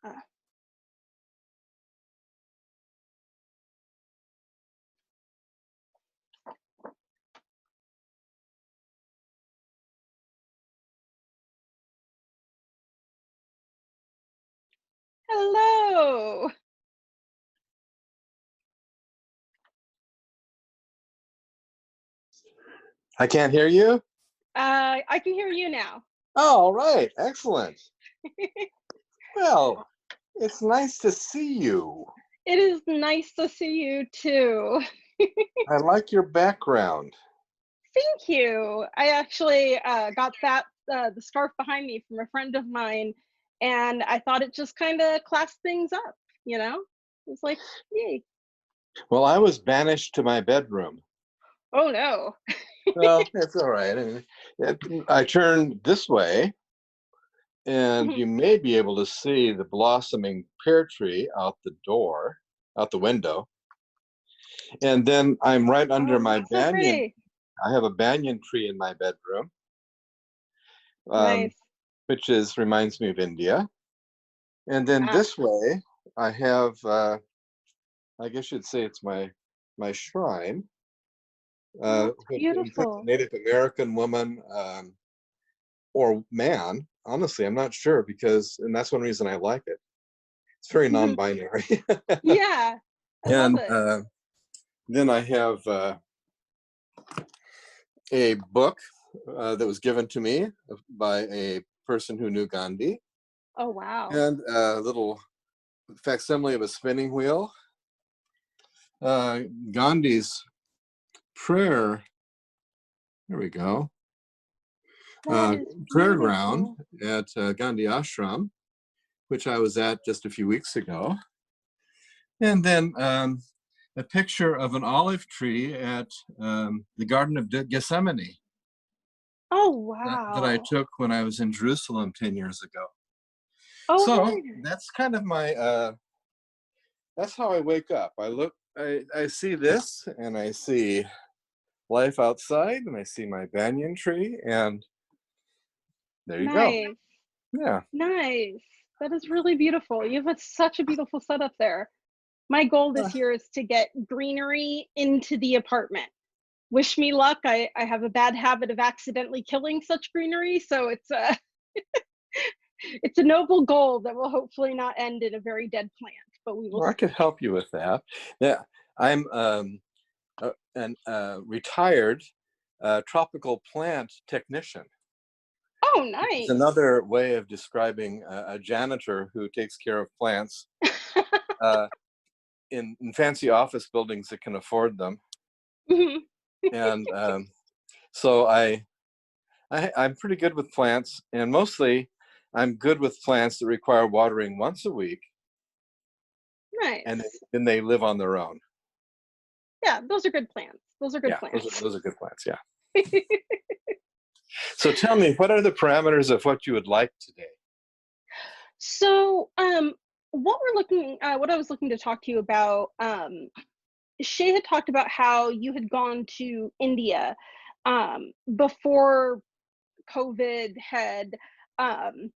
Uh, Hello. I can't hear you? I can hear you now. Oh, all right. Excellent. Well, it's nice to see you. It is nice to see you too. I like your background. Thank you. I actually got the scarf behind me from a friend of mine, and I thought it just kind of classed things up. You know, it was like, yay. Well, I was banished to my bedroom. Oh no. Well, it's all right. I turned this way, and you may be able to see the blossoming pear tree out the door, out the window. And then I'm right under Oh, my that's so banyan. pretty. I have a banyan tree in my bedroom, um, Nice. which reminds me of India. And then Ah, this way, I have, I guess you'd say it's my shrine, oh, that's which puts a beautiful. Native American woman or man. Honestly, I'm not sure and that's one reason I like it. It's very non-binary. Yeah, I love And it. then I have a book that was given to me by a person who knew Gandhi, Oh wow. and a little facsimile of a spinning wheel. Gandhi's prayer. There we go. That is Prayer ground beautiful. at Gandhi Ashram, which I was at just a few weeks ago. And then a picture of an olive tree at the Garden of Gethsemane Oh that I wow. took when I was in Jerusalem 10 years ago. Oh So very nice. that's kind of that's how I wake up. I see this, and I see life outside, and I see my banyan tree, and there you go. Nice. Yeah. Nice. That is really beautiful. You have such a beautiful setup there. My goal Uh, this year is to get greenery into the apartment. Wish me luck. I have a bad habit of accidentally killing such greenery, so it's a it's a noble goal that will hopefully not end in a very dead plant, but we will well, I could see. help you with that. Yeah, I'm an retired tropical plant technician. Oh, It's nice. another way of describing a janitor who takes care of plants uh, in fancy office buildings that can afford them. Mhm. And so I'm pretty good with plants, and mostly I'm good with plants that require watering once a week, and Nice. then they live on their own. Yeah, those are good plants. Those are good Yeah, plants. those are good plants. Yeah. So tell me, what are the parameters of what you would like today? So, what I was looking to talk to you about, Shay had talked about how you had gone to India before COVID um,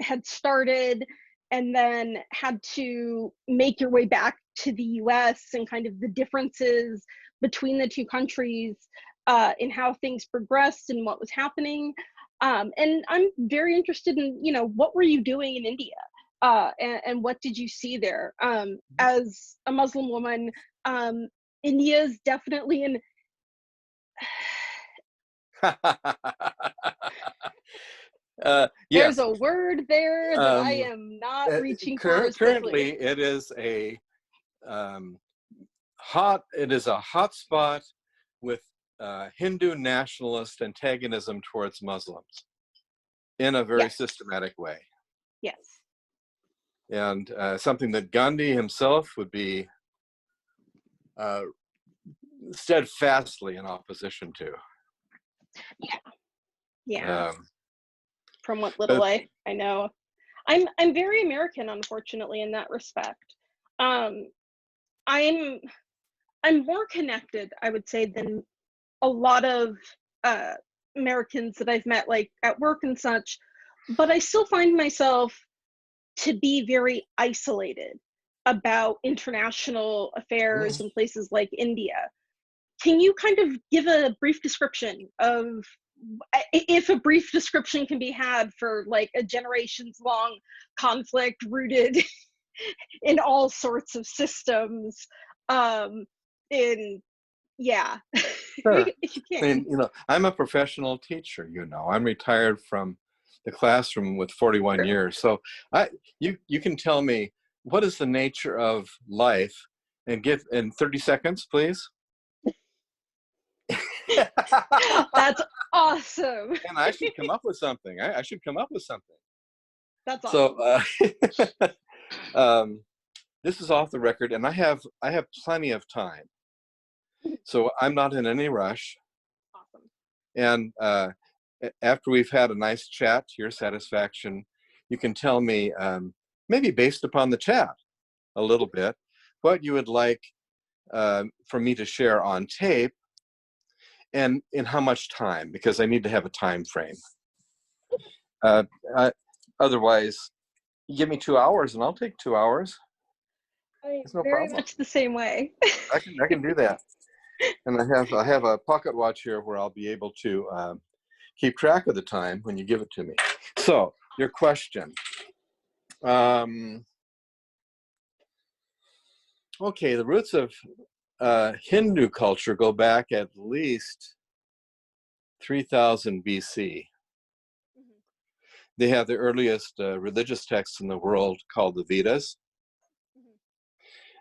had started, and then had to make your way back to the U.S. and kind of the differences between the two countries in how things progressed and what was happening. And I'm very interested in, what were you doing in India? And what did you see there? As a Muslim woman, India is definitely an there's Yes. a word there that I Um, am not reaching for as quickly. Currently, it is um, it is a hot spot with Hindu nationalist antagonism towards Muslims in a very Yes, systematic way, yes, and something that Gandhi himself would be uh, steadfastly in opposition to. yeah, yeah. Um, From what little but I know, I'm very American, unfortunately, in that respect. Um, I'm I'm more connected, I would say, than a lot of uh, Americans that I've met, like at work and such. But I still find myself to be very isolated about international affairs in places like India. Can you kind of give a brief description of, if a brief description can be had, for like a generations long conflict rooted in all sorts of systems, in, yeah, Sure. if you I can. mean, I'm a professional teacher, I'm retired from the classroom with 41 True. years. So you can tell me, what is the nature of life, and give in 30 seconds, please. And That's awesome. I should come up with something. I should come up with something. That's So awesome. this is off the record, and I have plenty of time. So I'm not in any rush. Awesome. And after we've had a nice chat to your satisfaction, you can tell me, maybe based upon the chat a little bit, what you would like for me to share on tape, and in how much time, because I need to have a time frame. Uh, Otherwise, you give me 2 hours and I'll take 2 hours. It's no Very problem. much the same way. I can do that. And I have a pocket watch here where I'll be able to keep track of the time when you give it to me. So your question. Okay, the roots of Hindu culture go back at least 3000 BC. They have the earliest religious texts in the world, called the Vedas.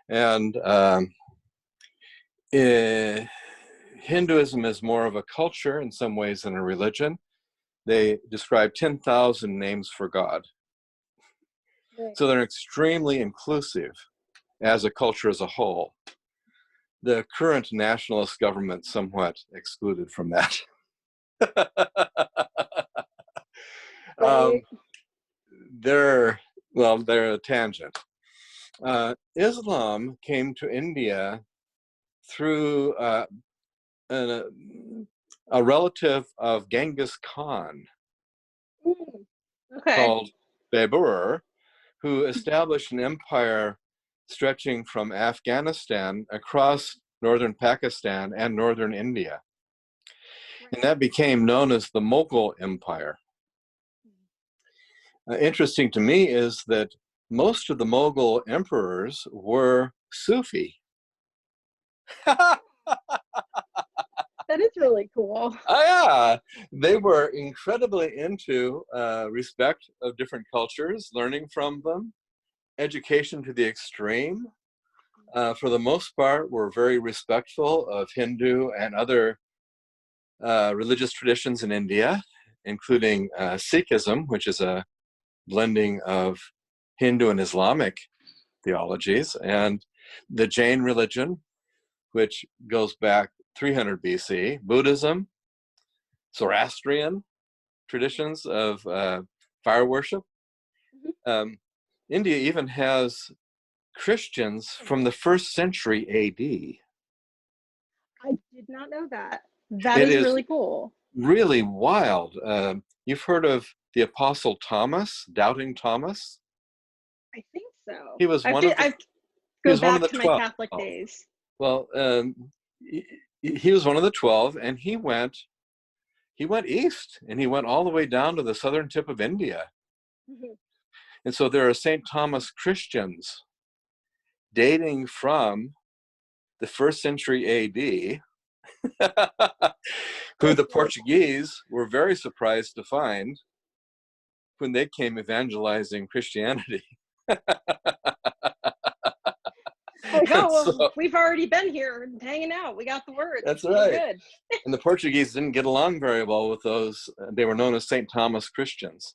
And Hinduism is more of a culture in some ways than a religion. They describe 10,000 names for God. Right. So they're extremely inclusive as a culture as a whole. The current nationalist government somewhat excluded from that. Right. They're a tangent. Islam came to India through a relative of Genghis Khan, Okay. called Babur, who established an empire stretching from Afghanistan across northern Pakistan and northern India. And that became known as the Mughal Empire. Interesting to me is that most of the Mughal emperors were Sufi. That is really cool. Oh, yeah, they were incredibly into respect of different cultures, learning from them, education to the extreme. For the most part, were very respectful of Hindu and other religious traditions in India, including Sikhism, which is a blending of Hindu and Islamic theologies, and the Jain religion, which goes back 300 BC, Buddhism, Zoroastrian traditions of fire worship. India even has Christians from the 1st century AD. I did not know that. That It is is really cool. really wild. You've heard of the Apostle Thomas, Doubting Thomas? I think so. He was one of the I he go was one of back the to my 12. Catholic days. Well, he was one of the 12, and he went east, and he went all the way down to the southern tip of India. And so there are St. Thomas Christians dating from the 1st century AD, who the Portuguese were very surprised to find when they came evangelizing Christianity. Like, oh, well, So, we've already been here hanging out. We got the word. that's We're right. good. And the Portuguese didn't get along very well with those. They were known as St. Thomas Christians.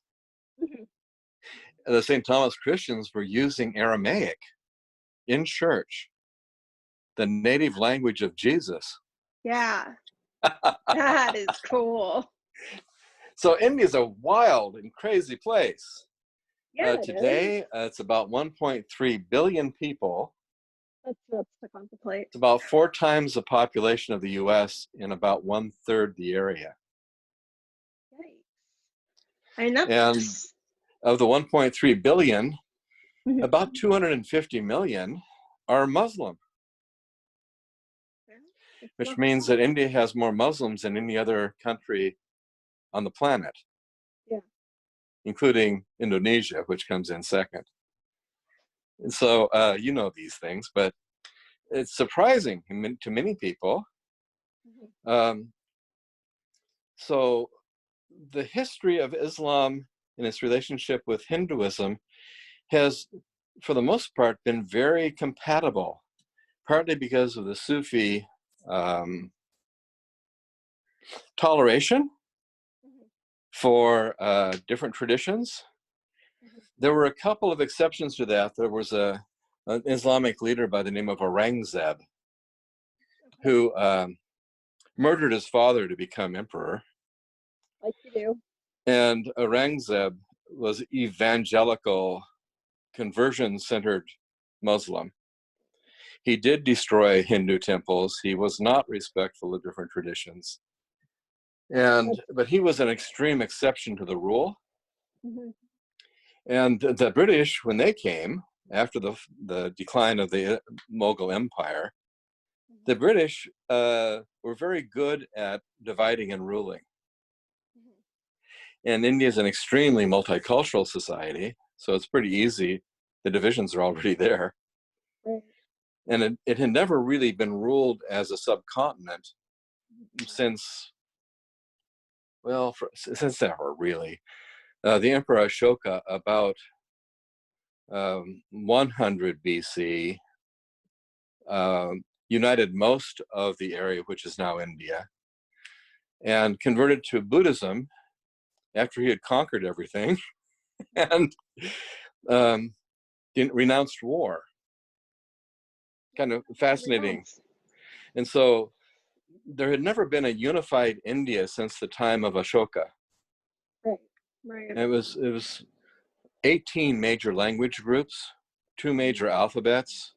The St. Thomas Christians were using Aramaic in church, the native language of Jesus. Yeah, that is cool. So India's a wild and crazy place. Yeah, it is. Today, it's about 1.3 billion people. That's nuts to contemplate. It's about 4 times the population of the US in about 1/3 the area. Yikes. I mean, And that's of the 1.3 billion, Mhm. about 250 million are Muslim, Yeah, it's which not means small. that India has more Muslims than any other country on the planet, Yeah. including Indonesia, which comes in second. And so you know these things, but it's surprising to many people. Mhm. Um, so the history of Islam and its relationship with Hinduism has, for the most part, been very compatible, partly because of the Sufi um, toleration Mhm. for different traditions. Mhm. There were a couple of exceptions to that. There was an Islamic leader by the name of Aurangzeb Okay. who murdered his father to become emperor. Like you do. And Aurangzeb was evangelical, conversion-centered Muslim. He did destroy Hindu temples. He was not respectful of different traditions. But he was an extreme exception to the rule. Mhm. And the British, when they came after the decline of the Mughal Empire, the Mhm. British were very good at dividing and ruling. Mhm. And India is an extremely multicultural society, so it's pretty easy. The divisions are already there. Right. And it had never really been ruled as a subcontinent Mhm. since, well, since ever, really. The Emperor Ashoka, about 100 BC, united most of the area, which is now India, and converted to Buddhism after he had conquered everything and um, renounced war. Kind of fascinating. Renounce. And so there had never been a unified India since the time of Ashoka. Right. Right. And it was 18 major language groups, two Mhm. major alphabets.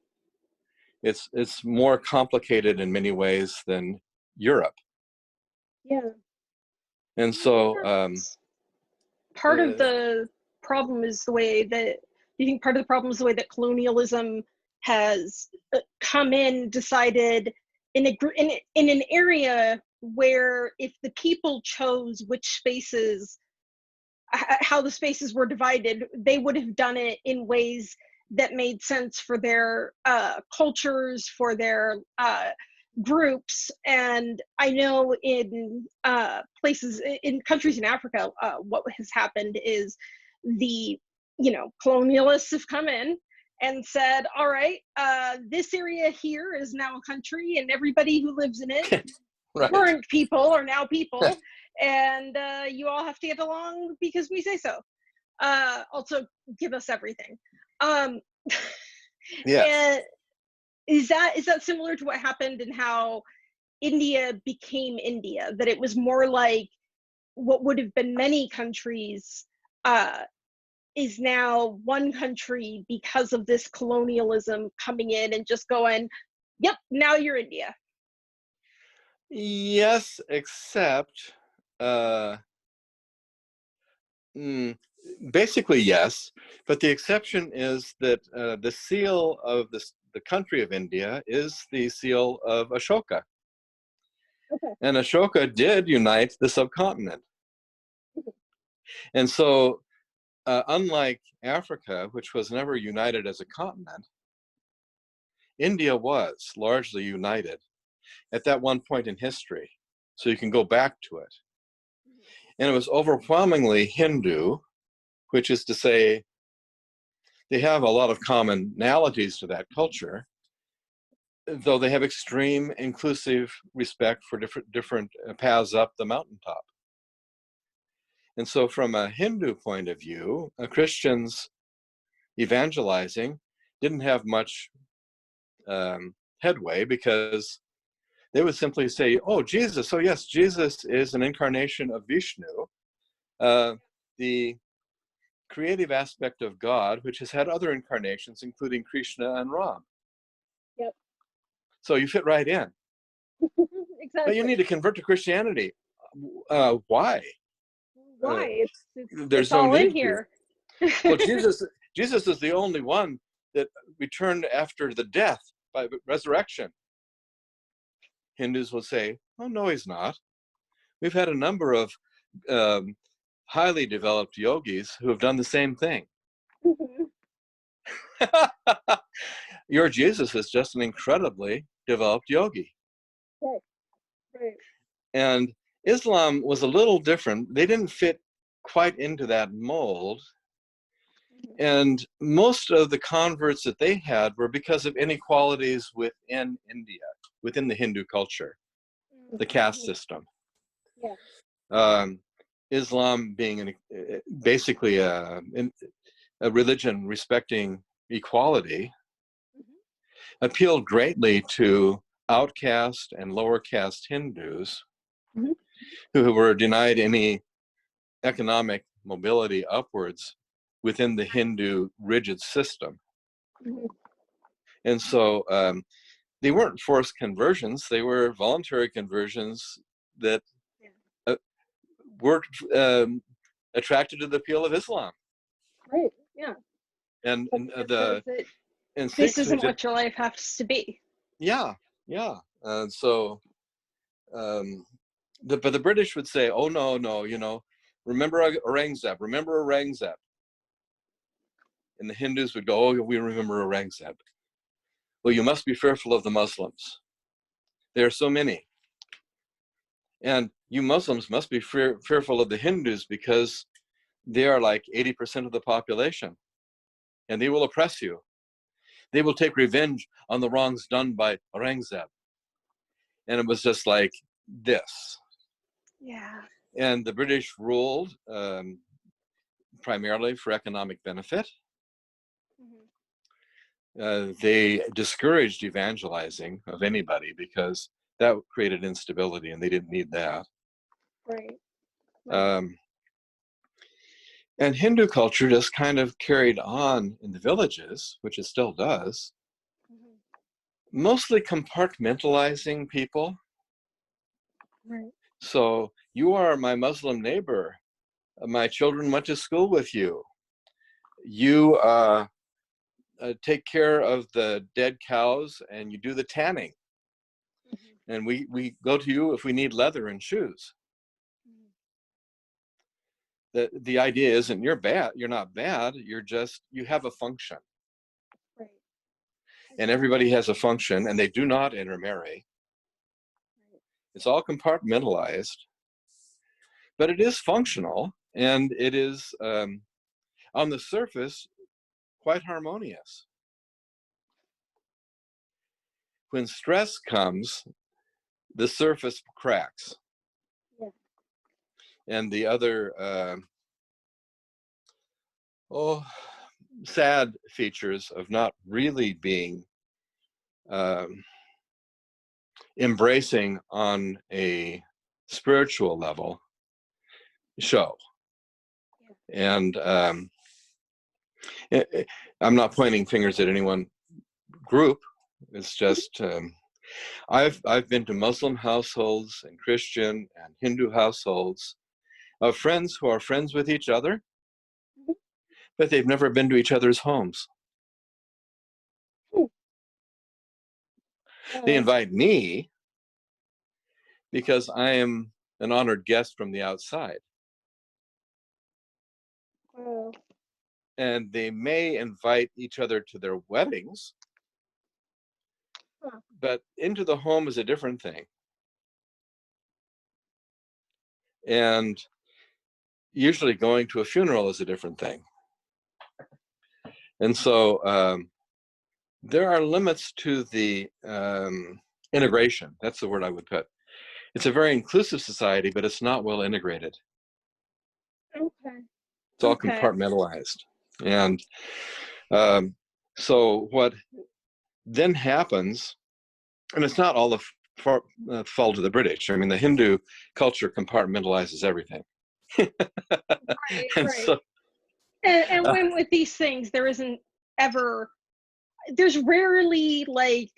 It's more complicated in many ways than Europe. Yeah. And Do you think so that's part of uh, the problem is the way that do you think part of the problem is the way that colonialism has come in, decided in in an area where if the people chose which spaces how the spaces were divided, they would have done it in ways that made sense for their cultures, for their groups. And I know in places, in countries in Africa, what has happened is the, colonialists have come in and said, all right, this area here is now a country, and everybody who lives in it right. weren't people are now people, and you all have to get along because we say so. Also, give us everything. Um, Yes. and is that similar to what happened and how India became India? That it was more like what would have been many countries uh, is now one country because of this colonialism coming in and just going, "Yep, now you're India." Yes, except uh, mm, basically yes, but the exception is that the seal of the country of India is the seal of Ashoka. Okay. And Ashoka did unite the subcontinent. And so, unlike Africa, which was never united as a continent, India was largely united at that one point in history. So you can go back to it. And it was overwhelmingly Hindu, which is to say, they have a lot of commonalities to that culture, though they have extreme inclusive respect for different paths up the mountaintop. And so, from a Hindu point of view, Christians evangelizing didn't have much headway because they would simply say, "Oh, Jesus! Oh, yes, Jesus is an incarnation of Vishnu, the creative aspect of God, which has had other incarnations, including Krishna and Ram. Yep. So you fit right in. But you Exactly. need to convert to Christianity. Why? Uh, Why? It's there's no all in need to. here. Well, Jesus. Jesus is the only one that returned after the death by resurrection. Hindus will say, oh, no, he's not. We've had a number of highly developed yogis who have done the same thing. Mm-hmm. Your Jesus is just an incredibly developed yogi. Right. Right. And Islam was a little different. They didn't fit quite into that mold. And most of the converts that they had were because of inequalities within India, within the Hindu culture, the caste system. Yeah. Islam being basically a religion respecting equality, appealed greatly to outcast and lower caste Hindus Mm-hmm. who were denied any economic mobility upwards within the Hindu rigid system. Mm-hmm. And so they weren't forced conversions, they were voluntary conversions that were attracted to the appeal of Islam. Right. Yeah. And This Sikhs who isn't did, what your life has to be. yeah. So but the British would say, oh, no, remember Aurangzeb, And the Hindus would go, oh, we remember Aurangzeb. Well, you must be fearful of the Muslims. There are so many. And you Muslims must be fearful of the Hindus because they are like 80% of the population. And they will oppress you. They will take revenge on the wrongs done by Aurangzeb. And it was just like this. Yeah. And the British ruled primarily for economic benefit. They discouraged evangelizing of anybody because that created instability and they didn't need that. Right. And Hindu culture just kind of carried on in the villages, which it still does, mostly compartmentalizing people. Right. So you are my Muslim neighbor. My children went to school with you. You take care of the dead cows and you do the tanning. And we go to you if we need leather and shoes. The idea isn't you're not bad, you have a function. Right. And everybody has a function and they do not intermarry. It's all compartmentalized, but it is functional and it is on the surface quite harmonious. When stress comes, the surface cracks. Yeah. And the other sad features of not really being embracing on a spiritual level show. Yeah. And I'm not pointing fingers at any one group. It's just I've been to Muslim households and Christian and Hindu households of friends who are friends with each other, but they've never been to each other's homes. They invite me because I am an honored guest from the outside. And they may invite each other to their weddings, but into the home is a different thing. And usually going to a funeral is a different thing. And so there are limits to the integration. That's the word I would put. It's a very inclusive society, but it's not well integrated. Okay. It's all compartmentalized. And so what then happens, and it's not all the fault of the British. I mean, the Hindu culture compartmentalizes everything. Right, and right. So, and when with these things, there's rarely like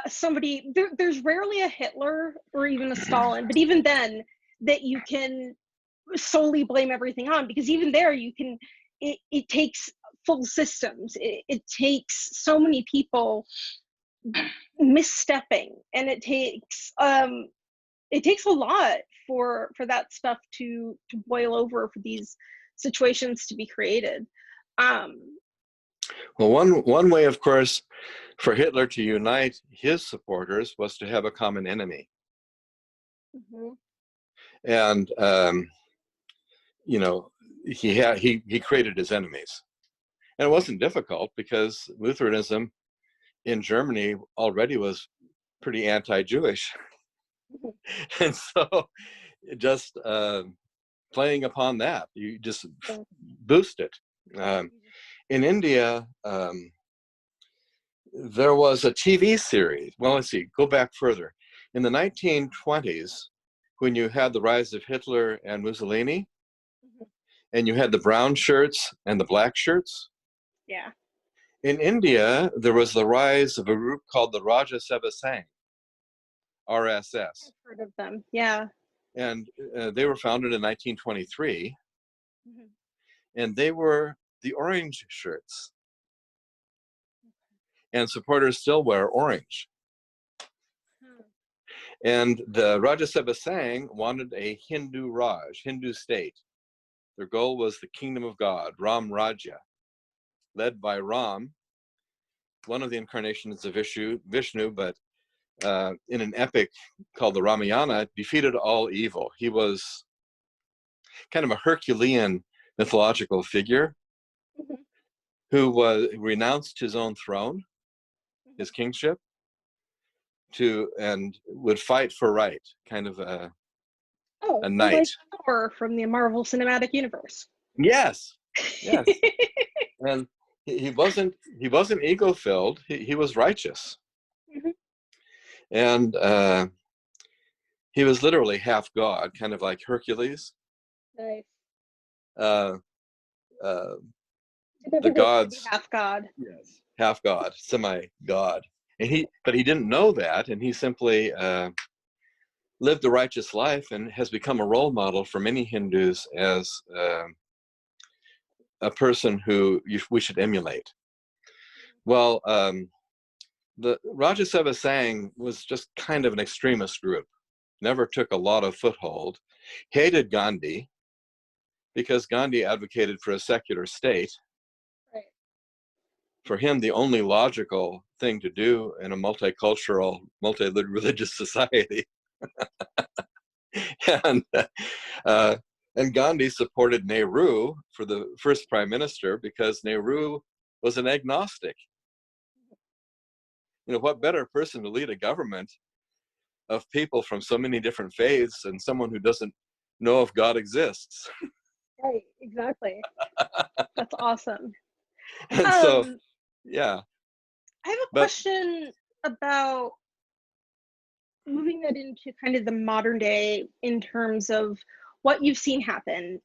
somebody, there's rarely a Hitler or even a Stalin, but even then that you can solely blame everything on, because even there you can, it takes full systems. It takes so many people misstepping, and it takes a lot for that stuff to boil over, for these situations to be created. Well, one way, of course, for Hitler to unite his supporters was to have a common enemy. Mhm. And you know, he created his enemies, and it wasn't difficult because Lutheranism in Germany already was pretty anti-Jewish, and so just playing upon that, you just Yeah. boost it. In India, there was a TV series. Well, let's see, go back further. In the 1920s, when you had the rise of Hitler and Mussolini, Mhm. and you had the brown shirts and the black shirts, Yeah. in India, there was the rise of a group called the Raja Seva Sangh, RSS. I've heard of them. Yeah. And they were founded in 1923, Mhm. and they were the orange shirts. And supporters still wear orange. Hmm. And the Raja Seva Sangh wanted a Hindu Raj, Hindu state. Their goal was the kingdom of God, Ram Rajya, led by Ram, one of the incarnations of Vishnu, but in an epic called the Ramayana, defeated all evil. He was kind of a Herculean mythological figure Mhm. who renounced his own throne, Mhm. his kingship, and would fight for right, kind of Oh, a so knight. like Thor from the Marvel Cinematic Universe. Yes, yes. And he wasn't ego filled. He was righteous, Mhm. and he was literally half god, kind of like Hercules. Nice. Uh, uh, It's never the good to be gods, half god. yes, half god, semi god, but he didn't know that, and he simply lived a righteous life and has become a role model for many Hindus as a person who we should emulate. Well, the Raja Seva Sangh was just kind of an extremist group, never took a lot of foothold, hated Gandhi because Gandhi advocated for a secular state. Right. For him, the only logical thing to do in a multicultural, multi-religious society. and, uh, and Gandhi supported Nehru for the first prime minister because Nehru was an agnostic. You know, what better person to lead a government of people from so many different faiths and someone who doesn't know if God exists? Right. Exactly. That's awesome. And so, Um, yeah, I have a but question about moving that into kind of the modern day in terms of what you've seen happen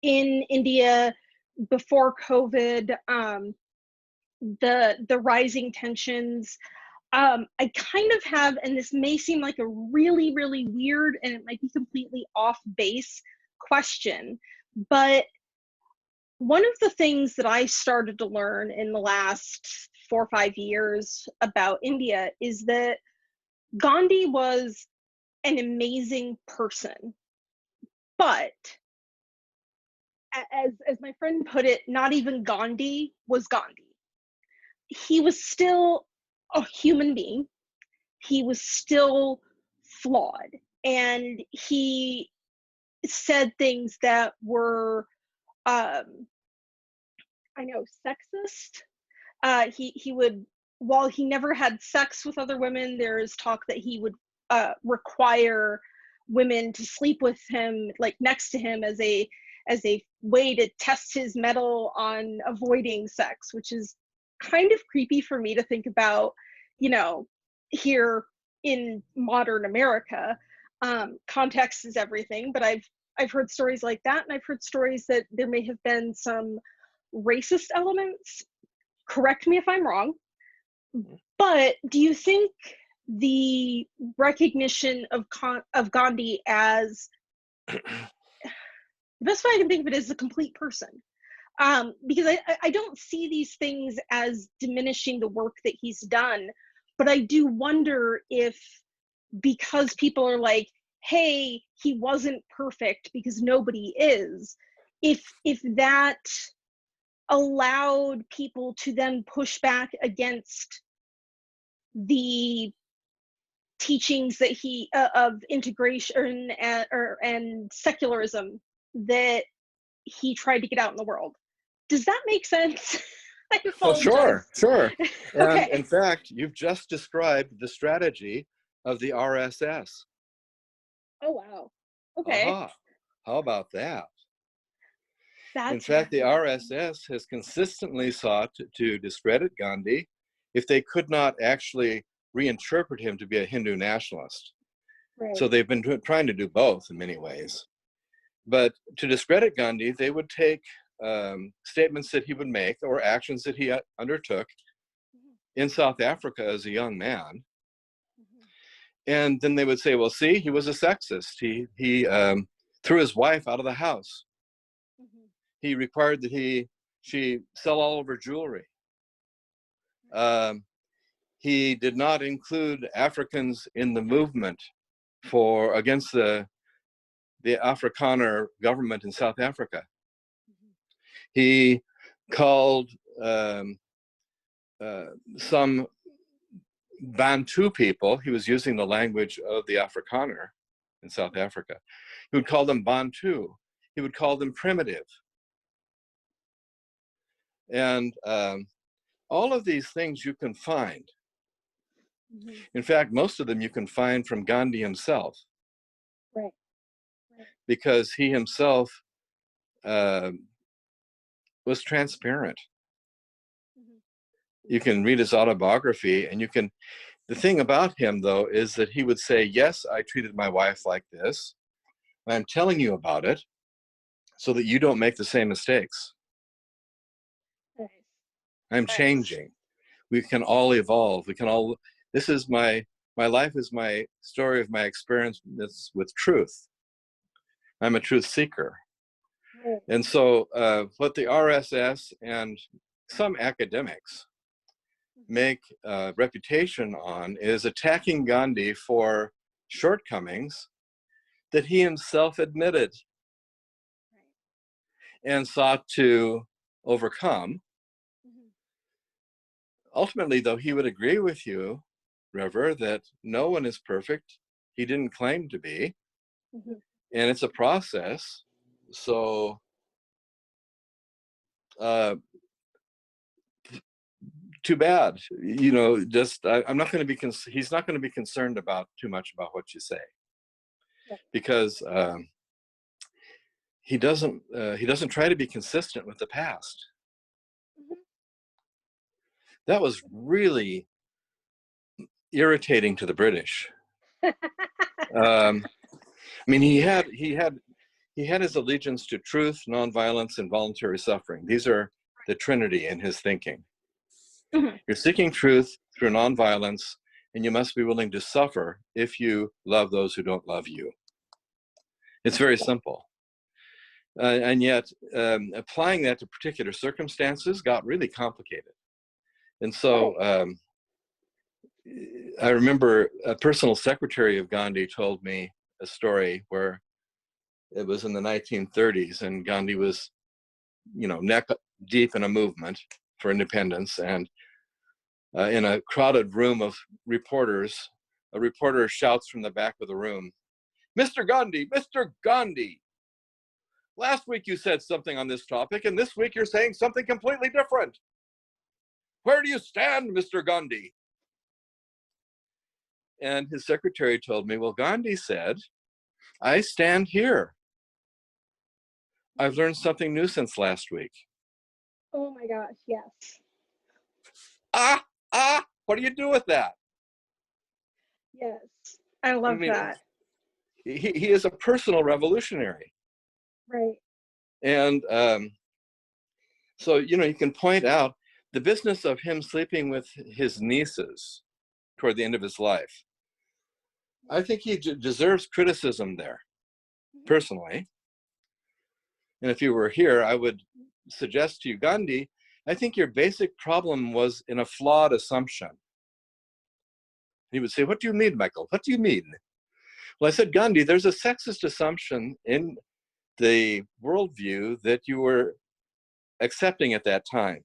in India before COVID, the rising tensions. I kind of have, and this may seem like a really, really weird, and it might be completely off base question, but one of the things that I started to learn in the last 4 or 5 years about India is that Gandhi was an amazing person, but as my friend put it, not even Gandhi was Gandhi. He was still a human being. He was still flawed, and he said things that were, um, I know, sexist. He would, while he never had sex with other women, there is talk that he would require women to sleep with him, like next to him, as a way to test his mettle on avoiding sex, which is kind of creepy for me to think about, you know, here in modern America. Context is everything, but I've heard stories like that, and I've heard stories that there may have been some racist elements. Correct me if I'm wrong, but do you think the recognition of Gandhi as, the best way I can think of it, is a complete person, Because I don't see these things as diminishing the work that he's done, but I do wonder if, because people are like, hey, he wasn't perfect because nobody is, if that allowed people to then push back against the teachings that he of integration and secularism that he tried to get out in the world. Does that make sense? I Well, sure, apologize. sure. And in Okay. fact, you've just described the strategy of the RSS. Oh wow. Okay. Aha. How about that? In That's fact, the interesting. RSS has consistently sought to discredit Gandhi if they could not actually reinterpret him to be a Hindu nationalist. Right. So they've been trying to do both in many ways. But to discredit Gandhi, they would take statements that he would make or actions that he undertook Mhm, in South Africa as a young man. mhm, And then they would say, well, see, he was a sexist. He threw his wife out of the house. mhm. He required that she sell all of her jewelry. Um, he did not include Africans in the movement for against the Afrikaner government in South Africa. Mhm. He called um, uh, some Bantu people, he was using the language of the Afrikaner in South Africa. He would call them Bantu. He would call them primitive. And all of these things you can find. Mhm. In fact, most of them you can find from Gandhi himself, Right. Right. because he himself uh, was transparent. Mhm. You can read his autobiography, and you can. The thing about him, though, is that he would say, yes, I treated my wife like this. I'm telling you about it so that you don't make the same mistakes. Nice. I'm Nice. changing. We can all evolve. We can all, this is my life is my story of my experience with truth. I'm a truth seeker. Right. And so what the RSS and some academics Mhm. make a reputation on is attacking Gandhi for shortcomings that he himself admitted Right. and sought to overcome. Mhm. Ultimately, though, he would agree with you, River, that no one is perfect. He didn't claim to be, Mhm. and it's a process. So, uh, too bad. You know, just I'm not going to be. He's not going to be concerned about too much about what you say, Right. because he doesn't. He doesn't try to be consistent with the past. Mhm. That was really irritating to the British. Um, I mean, he had his allegiance to truth, nonviolence, and voluntary suffering. These are the trinity in his thinking. Mhm. You're seeking truth through nonviolence, and you must be willing to suffer if you love those who don't love you. It's very simple. And yet, applying that to particular circumstances got really complicated. And so Right. I remember a personal secretary of Gandhi told me a story where it was in the 1930s, and Gandhi was, neck deep in a movement for independence. And in a crowded room of reporters, a reporter shouts from the back of the room, Mr. Gandhi, Mr. Gandhi, last week you said something on this topic, and this week you're saying something completely different. Where do you stand, Mr. Gandhi? And his secretary told me, well, Gandhi said, I stand here. I've Mhm. learned something new since last week. Oh my gosh. Yes. Ah, what do you do with that? Yes. I I love mean, that. he is a personal revolutionary. Right. And so, you can point out the business of him sleeping with his nieces toward the end of his life. I think he deserves criticism there, Mhm. personally. And if you were here, I would suggest to you, Gandhi, I think your basic problem was in a flawed assumption. He would say, what do you mean, Michael? What do you mean? Well, I said, Gandhi, there's a sexist assumption in the worldview that you were accepting at that time.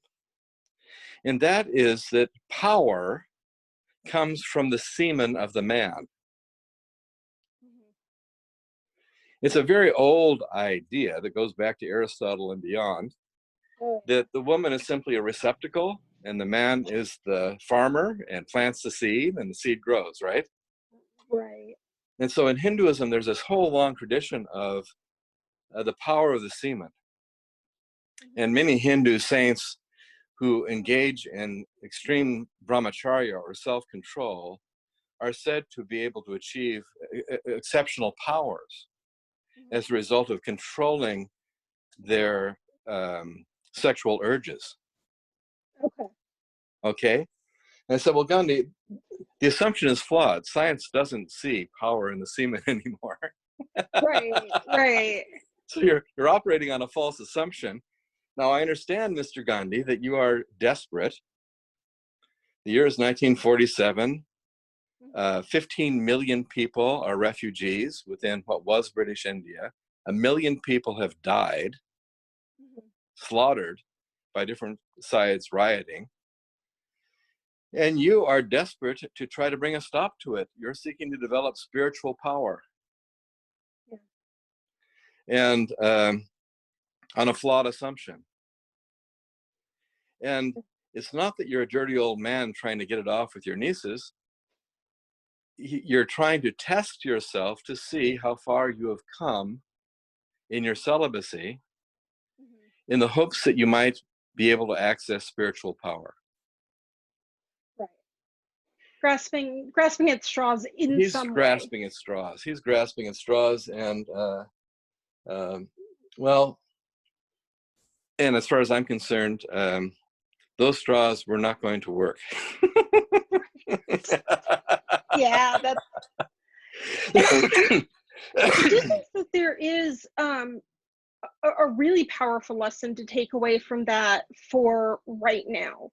And that is that power comes from the semen of the man. It's a very old idea that goes back to Aristotle and beyond, that the woman is simply a receptacle and the man is the farmer and plants the seed and the seed grows, right? Right. And so in Hinduism, there's this whole long tradition of the power of the semen. And many Hindu saints who engage in extreme brahmacharya or self-control are said to be able to achieve exceptional powers as a result of controlling their sexual urges. Okay. Okay? And I said, well, Gandhi, the assumption is flawed. Science doesn't see power in the semen anymore. Right. Right. So you're operating on a false assumption. Now, I understand, Mr. Gandhi, that you are desperate. The year is 1947. 15 million people are refugees within what was British India. 1 million people have died, slaughtered by different sides rioting. And you are desperate to try to bring a stop to it. You're seeking to develop spiritual power. Yeah. And on a flawed assumption. And it's not that you're a dirty old man trying to get it off with your nieces. You're trying to test yourself to see how far you have come in your celibacy in the hopes that you might be able to access spiritual power. Right. Grasping at straws in He's some way. grasping at straws. He's grasping at straws, and well, and as far as I'm concerned, those straws were not going to work. Yeah, that. I do think that there is a really powerful lesson to take away from that for right now.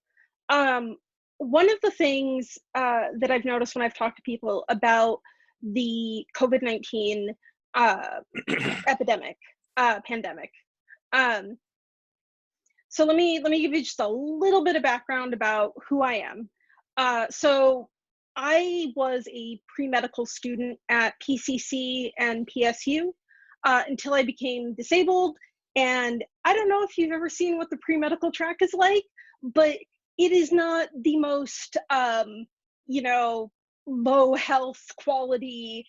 One of the things that I've noticed when I've talked to people about the COVID-19 epidemic, pandemic. So let me give you just a little bit of background about who I am. So I was a pre-medical student at PCC and PSU until I became disabled. And I don't know if you've ever seen what the pre-medical track is like, but it is not the most, low health quality,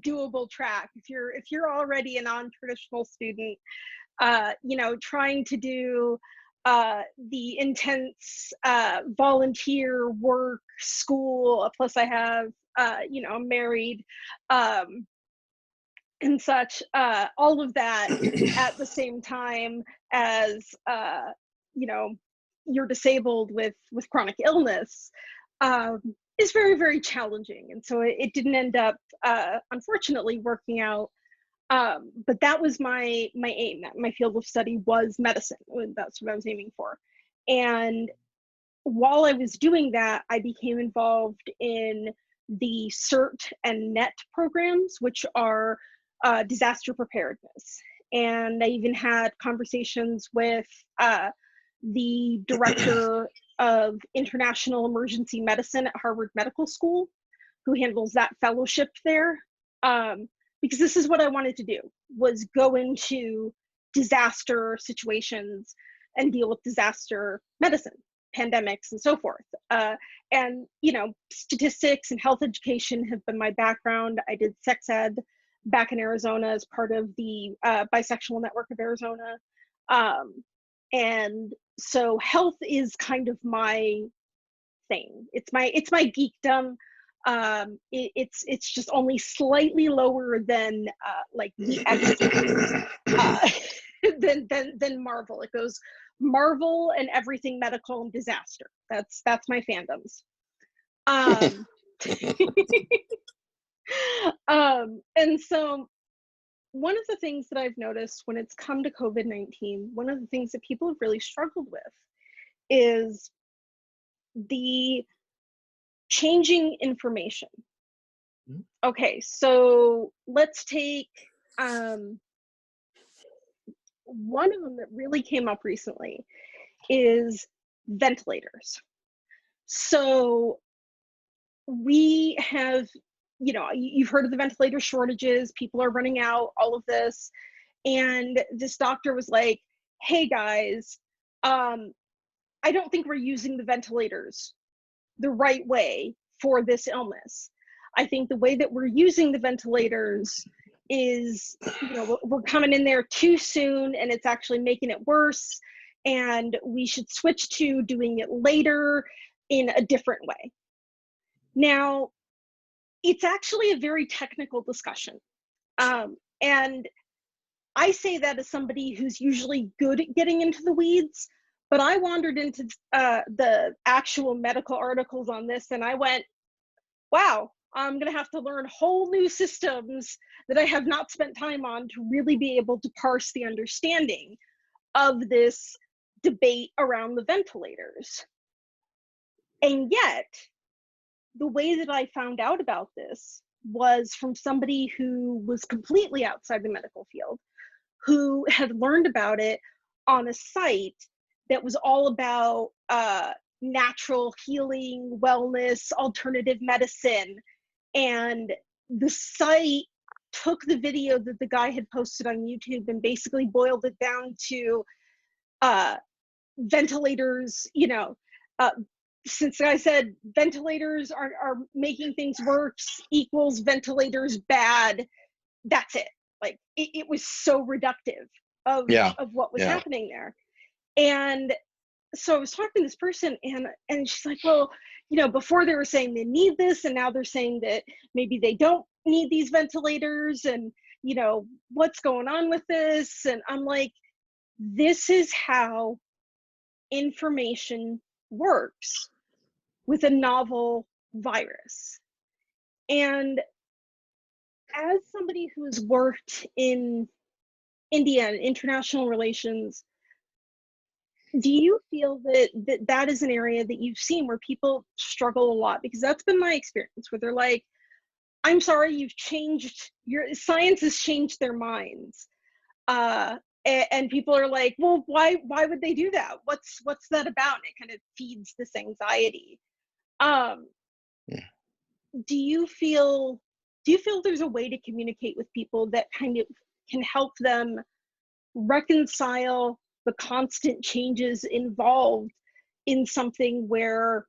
doable track. If you're already a non-traditional student, trying to do the intense volunteer work, school, plus I have, I'm married, and such, all of that at the same time as, you're disabled with chronic illness, is very, very challenging. And so it didn't end up, unfortunately, working out. But that was my aim. My field of study was medicine. That's what I was aiming for. And while I was doing that, I became involved in the CERT and NET programs, which are disaster preparedness. And I even had conversations with the director of international emergency medicine at Harvard Medical School, who handles that fellowship there. Because this is what I wanted to do, was go into disaster situations and deal with disaster medicine, pandemics, and so forth. And, statistics and health education have been my background. I did sex ed back in Arizona as part of the Bisexual Network of Arizona. And so health is kind of my thing. It's my geekdom. It's just only slightly lower than like the X than Marvel. It goes Marvel and everything medical and disaster. That's my fandoms. And so one of the things that I've noticed when it's come to COVID-19, one of the things that people have really struggled with is the changing information. Mhm. Okay, so let's take um, one of them that really came up recently is ventilators. So we have, you've heard of the ventilator shortages, people are running out, all of this. And this doctor was like, hey guys, um, I don't think we're using the ventilators the right way for this illness. I think the way that we're using the ventilators is, we're coming in there too soon and it's actually making it worse. And we should switch to doing it later in a different way. Now, it's actually a very technical discussion. And I say that as somebody who's usually good at getting into the weeds, but I wandered into the actual medical articles on this and I went, wow, I'm going to have to learn whole new systems that I have not spent time on to really be able to parse the understanding of this debate around the ventilators. And yet, the way that I found out about this was from somebody who was completely outside the medical field, who had learned about it on a site that was all about natural healing, wellness, alternative medicine. And the site took the video that the guy had posted on YouTube and basically boiled it down to uh, ventilators, since I said ventilators are making things worse equals ventilators bad, that's it. Like it was so reductive Yeah, of what was yeah. happening there. And so I was talking to this person and she's like, well, before they were saying they need this and now they're saying that maybe they don't need these ventilators and what's going on with this? And I'm like, this is how information works with a novel virus. And as somebody who's worked in India and international relations, do you feel that is an area that you've seen where people struggle a lot? Because that's been my experience, where they're like, I'm sorry, you've changed, your science has changed their minds. And people are like, well, why would they do that? What's that about? And it kind of feeds this anxiety. Um, Yeah. do you feel there's a way to communicate with people that kind of can help them reconcile the constant changes involved in something where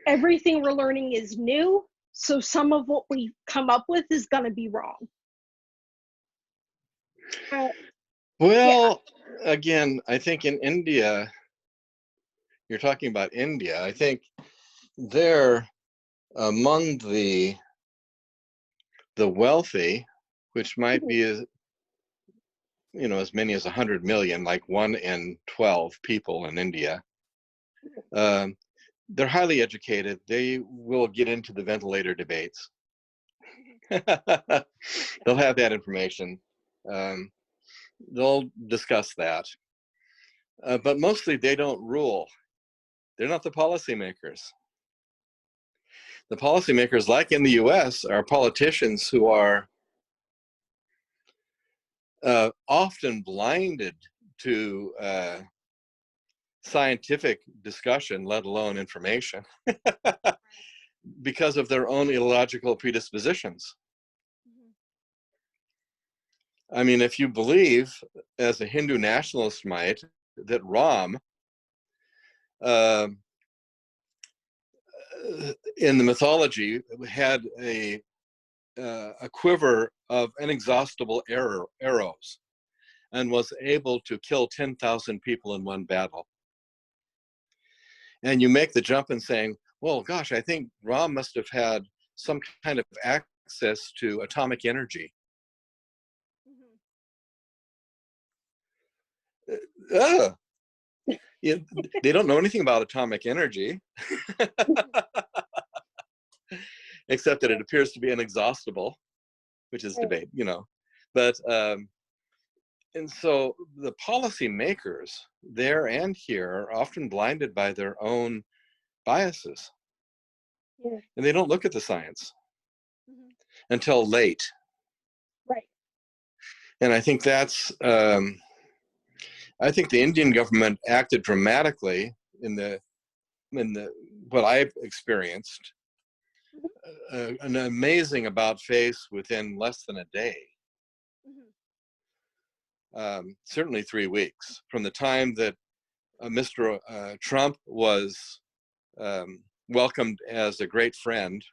everything we're learning is new, so some of what we come up with is going to be wrong? uh, yeah. Well, again, I think in India, you're talking about India. I think they're among the wealthy, which might be as many as 100 million, like 1 in 12 people in India. Um, they're highly educated. They will get into the ventilator debates. They'll have that information. Um, they'll discuss that. But mostly they don't rule. They're not the policymakers. The policymakers, like in the US, are politicians who are often blinded to scientific discussion, let alone information, because of their own illogical predispositions. I mean, if you believe, as a Hindu nationalist might, that Ram, uh, in the mythology, had a quiver of inexhaustible arrows and was able to kill 10,000 people in one battle. And you make the jump in saying, well, gosh, I think Ram must have had some kind of access to atomic energy. Uh, they don't know anything about atomic energy, except that it appears to be inexhaustible, which is debate. But and so the policy makers there and here are often blinded by their own biases, Yeah. and they don't look at the science Mhm. until late. Right. And I think the Indian government acted dramatically in the what I've experienced, Mhm. an amazing about face within less than a day. Mhm. Certainly 3 weeks from the time that Mr. Trump was welcomed as a great friend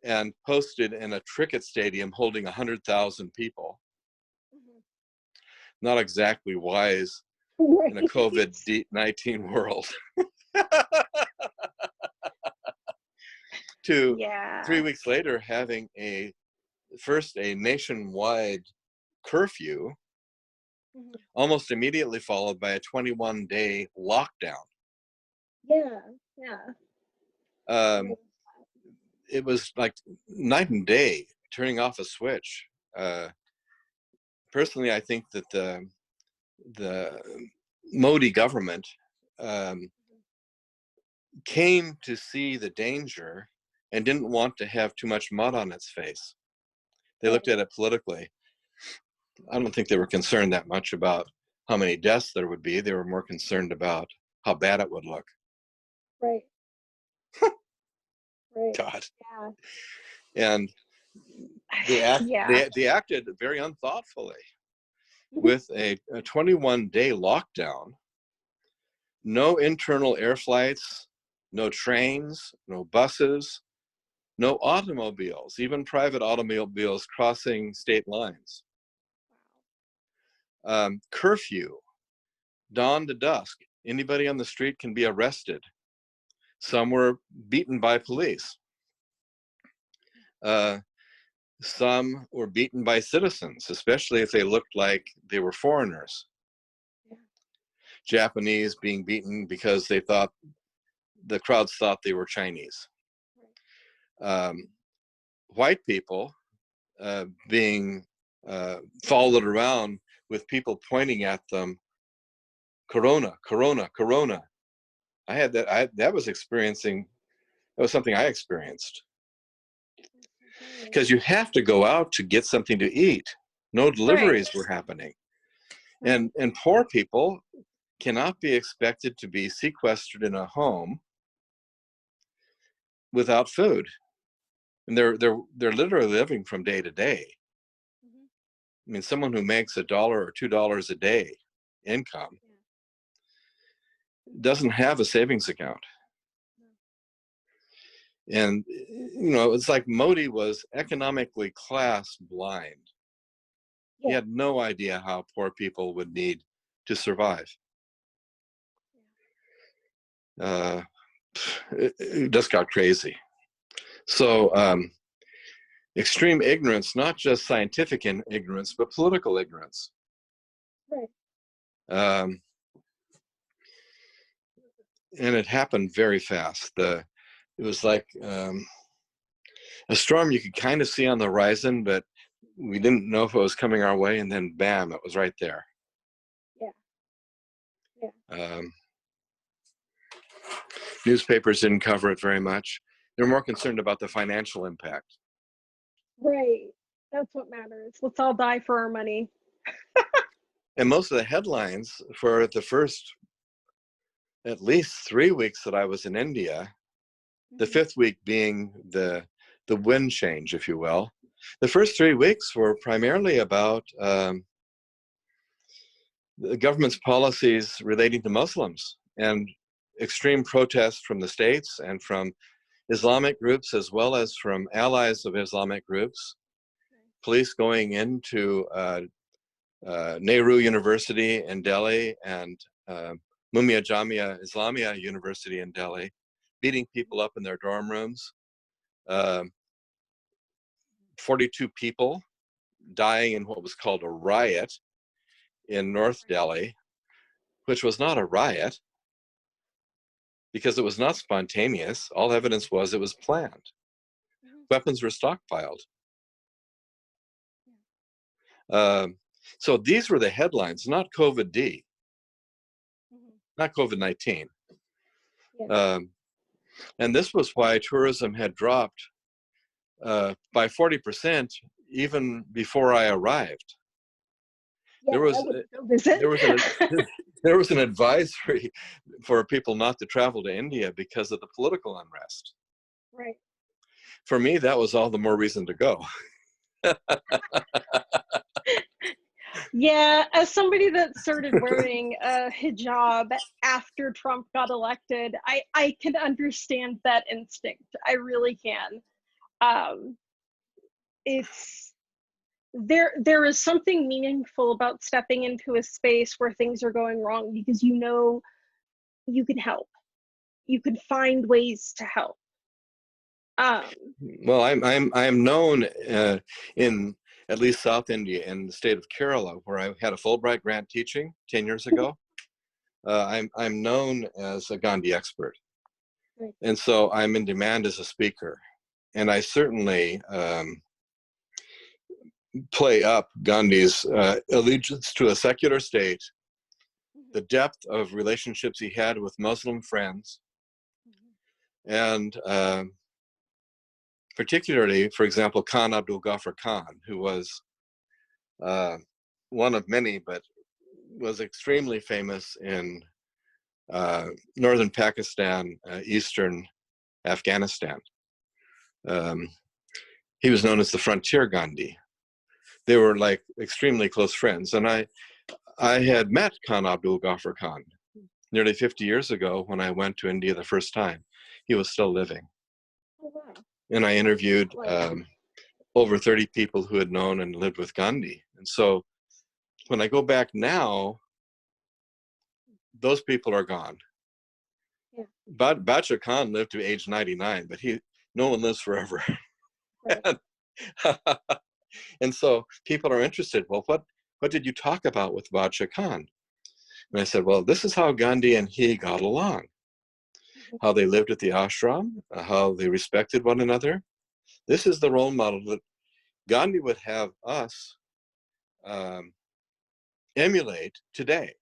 and posted in a cricket stadium holding 100,000 people. Mhm. Not exactly wise in a Right. COVID-19 world. To Yeah. 3 weeks later having first a nationwide curfew, Mhm. almost immediately followed by a 21-day lockdown. Yeah. Yeah. Um, Right. it was like night and day, turning off a switch. Uh, Personally, I think that the Modi government um, came to see the danger and didn't want to have too much mud on its face. They looked Right. at it politically. I don't think they were concerned that much about how many deaths there would be. They were more concerned about how bad it would look. Right. Right. God. Yeah. And Yeah. they acted very unthoughtfully Mhm. with a 21-day lockdown, no internal air flights, no trains, no buses, no automobiles, even private automobiles crossing state lines. Curfew, dawn to dusk. Anybody on the street can be arrested. Some were beaten by police. Uh, some were beaten by citizens, especially if they looked like they were foreigners. Yeah. Japanese being beaten because the crowds thought they were Chinese. Um, White people being followed around with people pointing at them, Corona, Corona, Corona. I had that. That was experiencing. That was something I experienced Right. because you have to go out to get something to eat. No Right. deliveries were happening, Right. and poor people cannot be expected to be sequestered in a home without food, and they're literally living from day to day. Mhm. I mean, someone who makes $1 or $2 a day income Yeah. doesn't have a savings account. No. And, it's like Modi was economically class blind. He Yeah. had no idea how poor people would need to survive. Uh, it just got crazy. So, extreme ignorance, not just scientific ignorance, but political ignorance. Right. Um, and it happened very fast. It was like a storm you could kind of see on the horizon, but we didn't know if it was coming our way, and then bam, it was right there. Yeah. Yeah. Um, Newspapers didn't cover it very much. They're more concerned about the financial impact. Right. That's what matters. Let's all die for our money. And most of the headlines for the first at least 3 weeks that I was in India, the Mhm. fifth week being the wind change, if you will. The first 3 weeks were primarily about the government's policies relating to Muslims and extreme protests from the states and from Islamic groups as well as from allies of Islamic groups. Police going into Nehru University in Delhi and Mumia Jamia Islamia University in Delhi, beating people up in their dorm rooms. 42 people dying in what was called a riot in North Delhi, which was not a riot because it was not spontaneous. All evidence was it was planned. Mhm. Weapons were stockpiled. Um, so these were the headlines, not COVID-D, Mhm. not COVID-19. Yeah. Um, and this was why tourism had dropped by 40% even before I arrived. Yeah, There I was would go visit. there was an there was an advisory for people not to travel to India because of the political unrest. Right. For me, that was all the more reason to go. Yeah, as somebody that started wearing a hijab after Trump got elected, I can understand that instinct. I really can. Um, it's there is something meaningful about stepping into a space where things are going wrong because you know you can help. You can find ways to help. Um, Well, I'm known in at least South India in the state of Kerala, where I had a Fulbright grant teaching 10 years ago. I'm known as a Gandhi expert, right. and so I'm in demand as a speaker. And I certainly play up Gandhi's allegiance to a secular state, Mhm, the depth of relationships he had with Muslim friends, mhm, and particularly, for example, Khan Abdul Ghaffar Khan, who was uh, one of many, but was extremely famous in northern Pakistan, eastern Afghanistan. Um, he was known as the Frontier Gandhi. They were like extremely close friends, and I had met Khan Abdul Ghaffar Khan nearly 50 years ago when I went to India the first time. He was still living, oh wow. and I What's interviewed that like? over 30 people who had known and lived with Gandhi. And so when I go back now, those people are gone. Yeah, Bacha Khan lived to age 99, but no one lives forever. right. And so people are interested. Well, what did you talk about with Bacha Khan? And I said, well, this is how Gandhi and he got along, Mhm, how they lived at the ashram, how they respected one another. This is the role model that Gandhi would have us um, emulate today.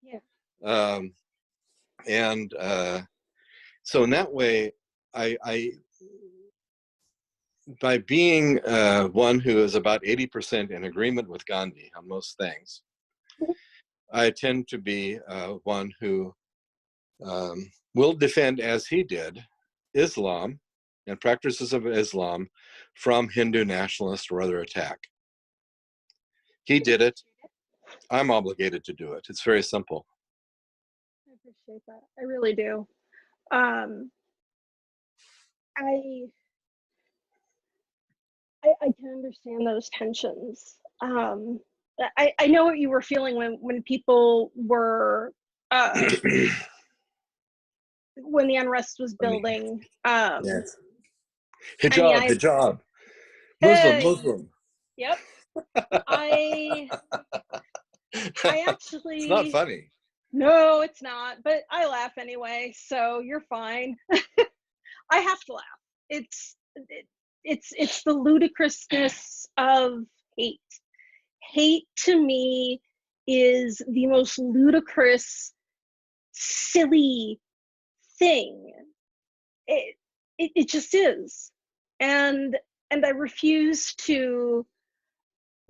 yeah, Um, and so in that way, I by being one who is about 80% in agreement with Gandhi on most things, I tend to be one who will defend, as he did, Islam and practices of Islam from Hindu nationalist or other attack. He I did it. appreciate it. I'm obligated to do it. It's very simple. I appreciate that. I really do. Um, I I can understand those tensions. I know what you were feeling when people were when the unrest was I mean, building. yes. I mean, Hijab, I hijab. Muslim, hey, Muslim. yep. I I It's not actually funny. no, it's not, but I laugh anyway, so you're fine. I have to laugh. It's the ludicrousness of hate. Hate to me is the most ludicrous, silly thing. It it just is. And I refuse to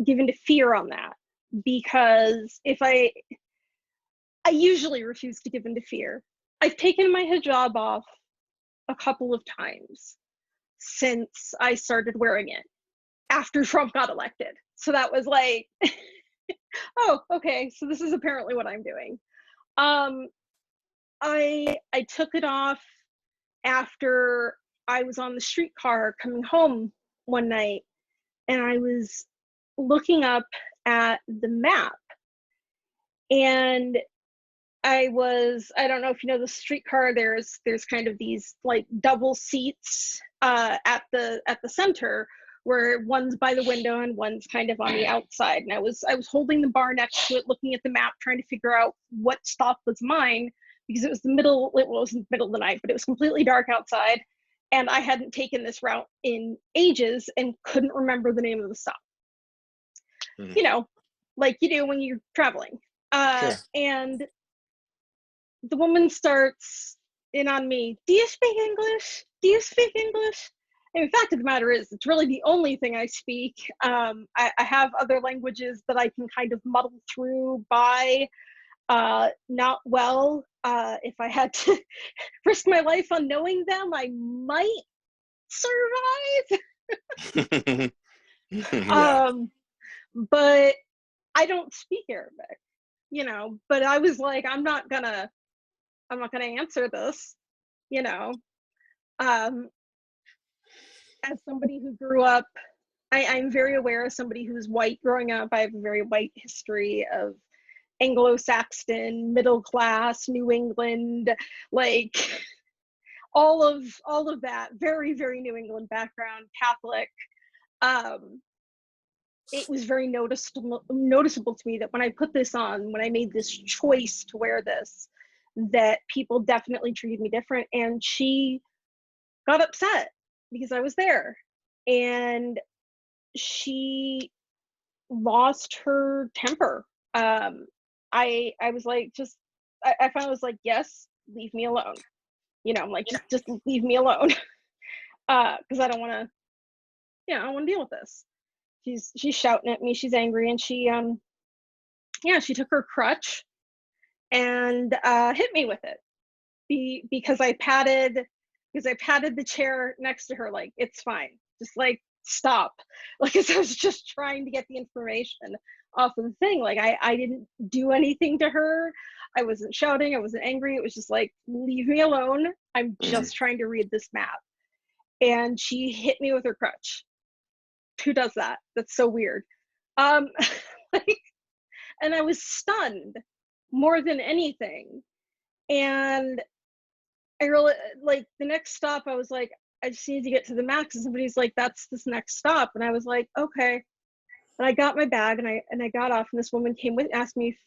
give into fear on that because if I usually refuse to give into fear. I've taken my hijab off a couple of times since I started wearing it after Trump got elected. So that was like, oh, okay, so this is apparently what I'm doing. Um, I took it off after I was on the streetcar coming home one night, and I was looking up at the map, and I don't know if you know the streetcar. There's kind of these like double seats at the center where one's by the window and one's kind of on the outside. And I was holding the bar next to it, looking at the map, trying to figure out what stop was mine because it was the middle. It wasn't the middle of the night, but it was completely dark outside, and I hadn't taken this route in ages and couldn't remember the name of the stop. Mhm. you know, like you do when you're traveling. Sure. And the woman starts in on me. Do you speak English? Do you speak English? And the fact of the matter is, it's really the only thing I speak. I have other languages that I can kind of muddle through by, not well. If I had to risk my life on knowing them, I might survive. Yeah. Um, but I don't speak Arabic, but I was like, I'm not gonna answer this, you know. Um, as somebody who grew up, I'm very aware as somebody who's white growing up. I have a very white history of Anglo-Saxon, middle class, New England, like all of that. Very, very New England background, Catholic. Um, it was very noticeable to me that when I put this on, when I made this choice to wear this, that people definitely treated me different. And she got upset because I was there. And she lost her temper. I was like, just I finally was like, yes, leave me alone. I'm like, just leave me alone. Because I don't want to, I don't want to deal with this. She's shouting at me. She's angry, and yeah, she took her crutch and hit me with it. Because I patted the chair next to her, like, it's fine, just like stop. Like, as I was just trying to get the information off of the thing. Like, I didn't do anything to her. I wasn't shouting, I wasn't angry. It was just like, leave me alone. I'm Mhm. just trying to read this map. And she hit me with her crutch. Who does that? That's so weird. um like, and I was stunned more than anything. And I really, like, the next stop, I was like, I just need to get to the max. And somebody's like, that's this next stop. And I was like, okay. And I got my bag, and I got off, and this woman came with, asked me if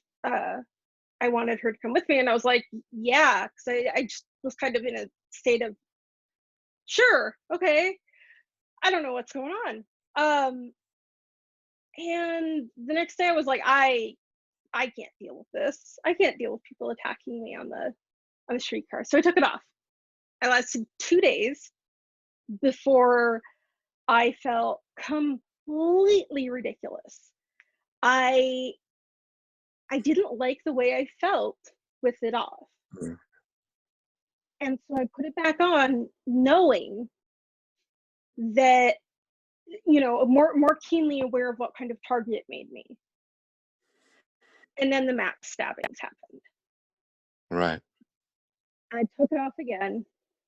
I wanted her to come with me. And I was like, yeah, because I just was kind of in a state of, sure, okay. I don't know what's going on. Um, and the next day I was like, I can't deal with this. I can't deal with people attacking me on the streetcar. So I took it off. I lasted 2 days before I felt completely ridiculous. I I didn't like the way I felt with it off. Mhm. And so I put it back on knowing that, more keenly aware of what kind of target it made me. And then the max stabbings happened. Right. I took it off again,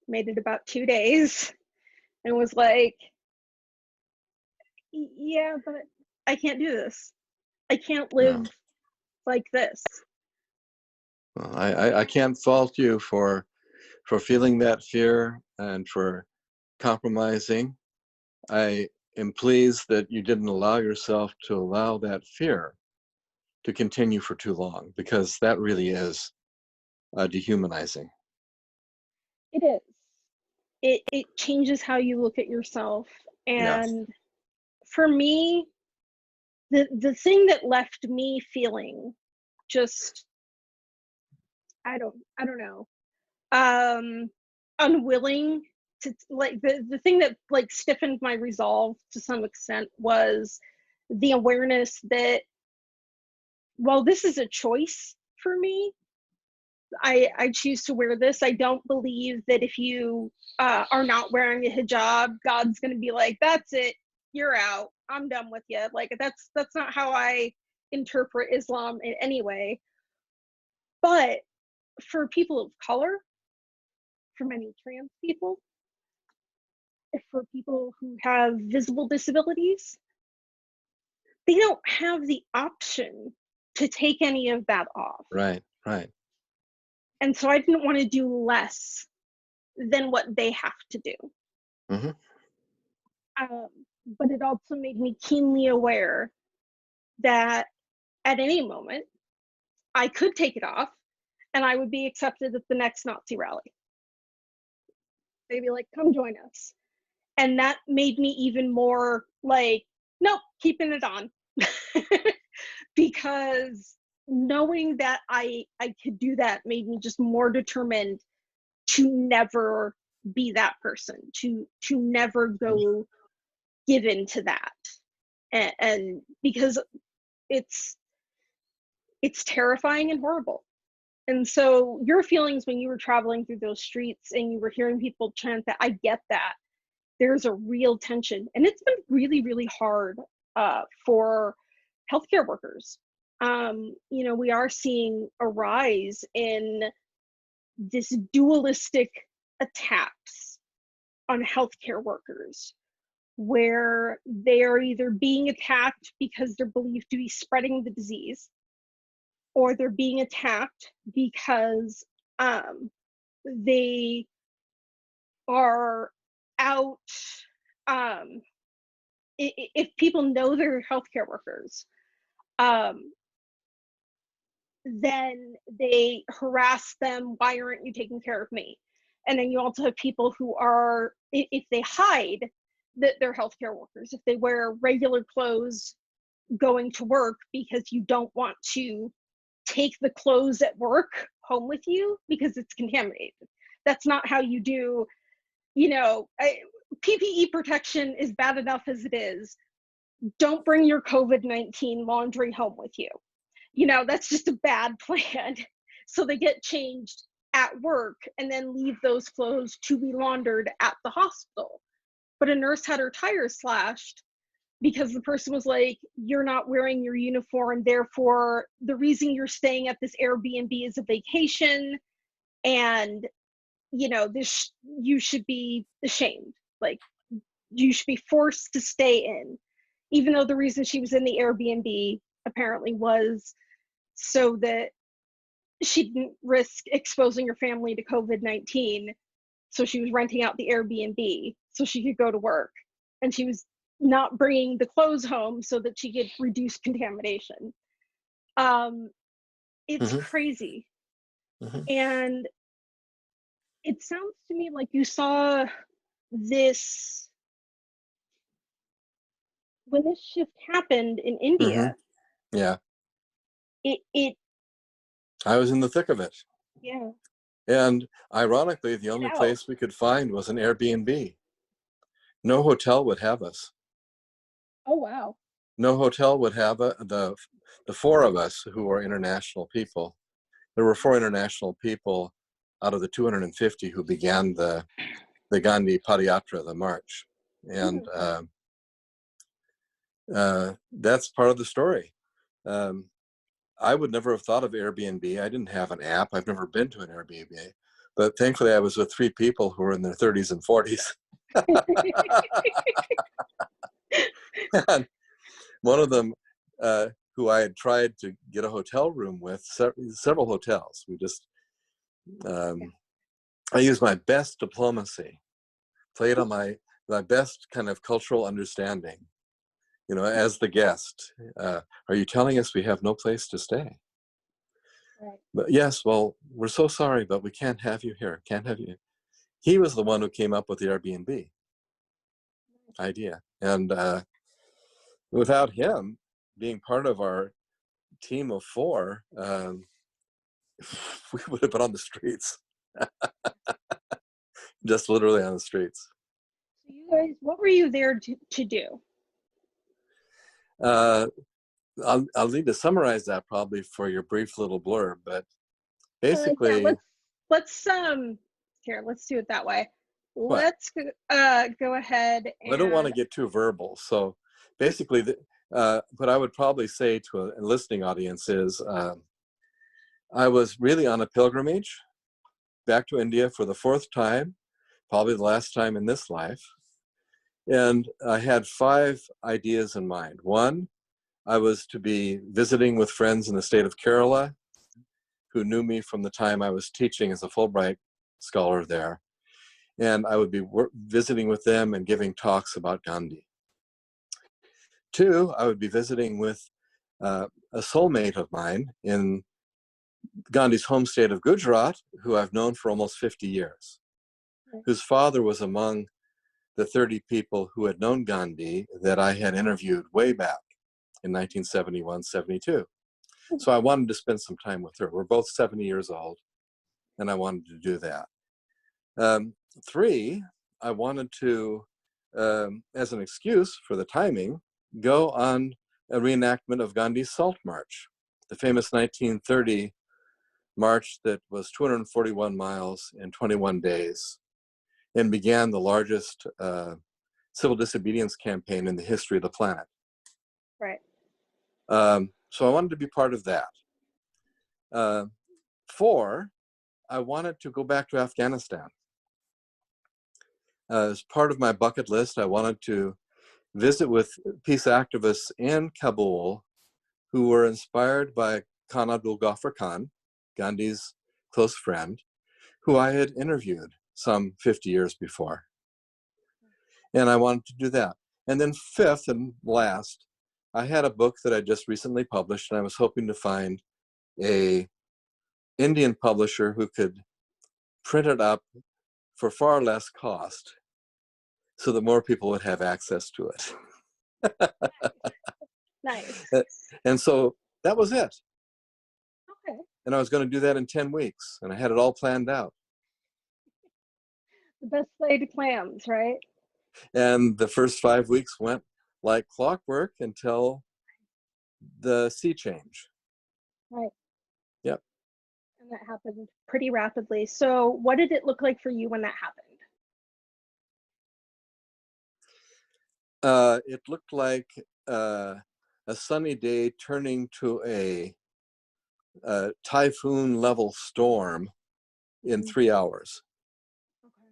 made it about 2 days, and was like, Yeah, but I can't do this. I can't No. live like this." Well, I can't fault you for feeling that fear and for compromising. I am pleased that you didn't allow yourself to allow that fear to continue for too long, because that really is dehumanizing. It is. It changes how you look at yourself. Yes. And for me, the thing that left me feeling just, I don't know, um unwilling to, like, the thing that, like, stiffened my resolve to some extent was the awareness that, while this is a choice for me, I choose to wear this. I don't believe that if you are not wearing a hijab, God's going to be like, "That's it, you're out. I'm done with you." Like, that's not how I interpret Islam in any way. But for people of color, for many trans people, for people who have visible disabilities, they don't have the option to take any of that off. Right. Right. And so I didn't want to do less than what they have to do. Hmm. Um, but it also made me keenly aware that at any moment I could take it off and I would be accepted at the next Nazi rally. They'd be like, come join us. And that made me even more like, nope, keeping it on. because knowing that I could do that made me just more determined to never be that person, to never go give into that. And because it's it's terrifying and horrible. And so your feelings when you were traveling through those streets and you were hearing people chant that, I get that. There's a real tension, and it's been really, really hard for healthcare workers. We are seeing a rise in this dualistic attacks on healthcare workers, where they are either being attacked because they're believed to be spreading the disease, or they're being attacked because they are out. Um, if people know they're healthcare workers, um, then they harass them. Why aren't you taking care of me? And then you also have people who are, if they hide that they're healthcare workers, if they wear regular clothes going to work because you don't want to take the clothes at work home with you because it's contaminated. That's not how you do, PPE protection is bad enough as it is. Don't bring your COVID-19 laundry home with you. That's just a bad plan. So they get changed at work and then leave those clothes to be laundered at the hospital. But a nurse had her tires slashed because the person was like, you're not wearing your uniform, therefore the reason you're staying at this Airbnb is a vacation, and this, you should be ashamed. Like, you should be forced to stay in, even though the reason she was in the Airbnb apparently was so that she didn't risk exposing her family to COVID-19. So she was renting out the Airbnb so she could go to work. And she was not bringing the clothes home so that she could reduce contamination. It's Mhm. crazy. Mhm. And it sounds to me like you saw this when this shift happened in Mhm. India. Yeah, It I was in the thick of it. yeah, And ironically, the get only out. place we could find was an Airbnb. No hotel would have us. Oh wow. No hotel would have the four of us who were international people. There were four international people out of the 250 who began the Gandhi Padayatra, the march. And Mhm. that's part of the story. Um, I would never have thought of Airbnb. I didn't have an app. I've never been to an Airbnb. But thankfully, I was with three people who were in their 30s and 40s. And one of them, who I had tried to get a hotel room with, several hotels. Um, I used my best diplomacy, played on my best kind of cultural understanding, as the guest. Are you telling us we have no place to stay? Right. But yes, well, we're so sorry, but we can't have you here. Can't have you. He was the one who came up with the Airbnb idea. And without him being part of our team of four, we would have been on the streets, just literally on the streets. So you guys, what were you there to do? Uh, I'll need to summarize that probably for your brief little blurb, but Yeah, basically, let's here, let's do it that way. what? Let's go ahead I don't want and to get too verbal. So basically, what I would probably say to a listening audience is I was really on a pilgrimage back to India for the fourth time, probably the last time in this life. And I had five ideas in mind. One, I was to be visiting with friends in the state of Kerala who knew me from the time I was teaching as a Fulbright scholar there. And I would be visiting with them and giving talks about Gandhi. Two, I would be visiting with a soulmate of mine in Gandhi's home state of Gujarat, who I've known for almost 50 years, whose father was among the 30 people who had known Gandhi that I had interviewed way back. in 1971, 72. So I wanted to spend some time with her. We're both 70 years old, and I wanted to do that. 3, I wanted to, as an excuse for the timing, go on a reenactment of Gandhi's Salt March, the famous 1930 march that was 241 miles in 21 days and began the largest civil disobedience campaign in the history of the planet. Right. So I wanted to be part of that. 4, I wanted to go back to Afghanistan. As part of my bucket list, I wanted to visit with peace activists in Kabul who were inspired by Khan Abdul Ghaffar Khan, Gandhi's close friend, who I had interviewed some 50 years before. And I wanted to do that. And then 5th and last, I had a book that I just recently published, and I was hoping to find a Indian publisher who could print it up for far less cost so that more people would have access to it. Nice. And so that was it. Okay. And I was going to do that in 10 weeks, and I had it all planned out. The best laid plans, right? And the first 5 weeks went like clockwork until the sea change. Right. Yep. And that happened pretty rapidly. So what did it look like for you when that happened? It looked like a sunny day turning to a typhoon level storm in 3 hours. Okay.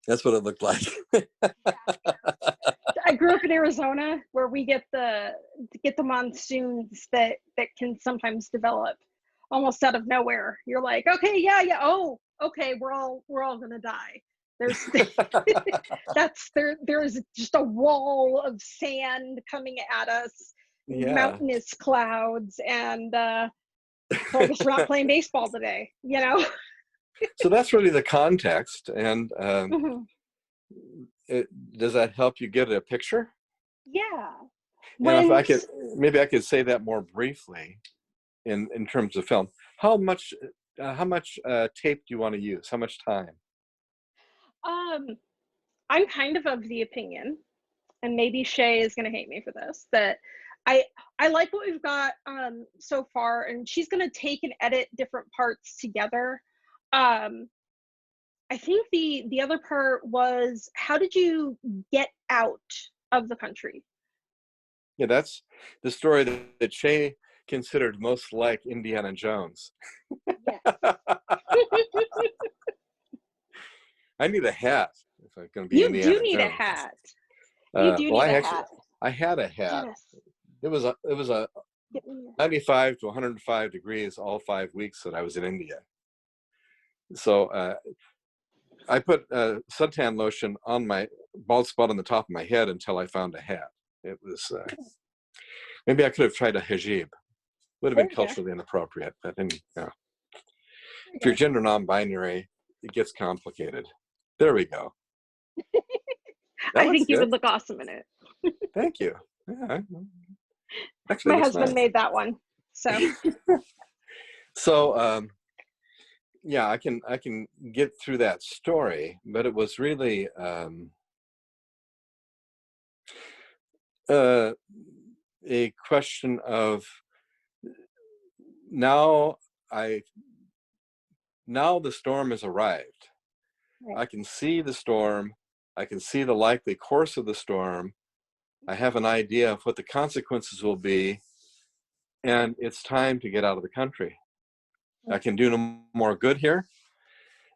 That's what it looked like. I grew up in Arizona, where we get the monsoons that can sometimes develop almost out of nowhere. You're like, okay, yeah, oh, okay, we're all gonna die. There's there's just a wall of sand coming at us, Yeah. mountainous clouds, and so I guess we're not playing baseball today, you know? So that's really the context. And Mm-hmm. does that help you get a picture? Yeah. And if I When could, maybe I could say that more briefly in terms of film. How much tape do you want to use? How much time? I'm kind of the opinion, and maybe Shay is going to hate me for this, that I I like what we've got so far, and she's going to take and edit different parts together. Um, I think the other part was, how did you get out of the country? Yeah, that's the story that Shay considered most like Indiana Jones. Yes. I need a hat if I'm going to be You do Indiana need a Jones. hat. You do Well, need a hat. I had a hat. Yes. It was a Get me your- 95 to 105 degrees all 5 weeks that I was in India. So I put suntan lotion on my bald spot on the top of my head until I found a hat. It was maybe I could have tried a hijab. Would have There been you go. culturally inappropriate, but then, There if you you're gender non-binary, it gets complicated. There we go. go. That I looks think you would good. look awesome in it. Thank you. Yeah, actually, My it looks husband nice. made that one. So So yeah, I can get through that story, but it was really a question of now I now the storm has arrived. right. I can see the storm. I can see the likely course of the storm. I have an idea of what the consequences will be, and it's time to get out of the country. I can do no more good here,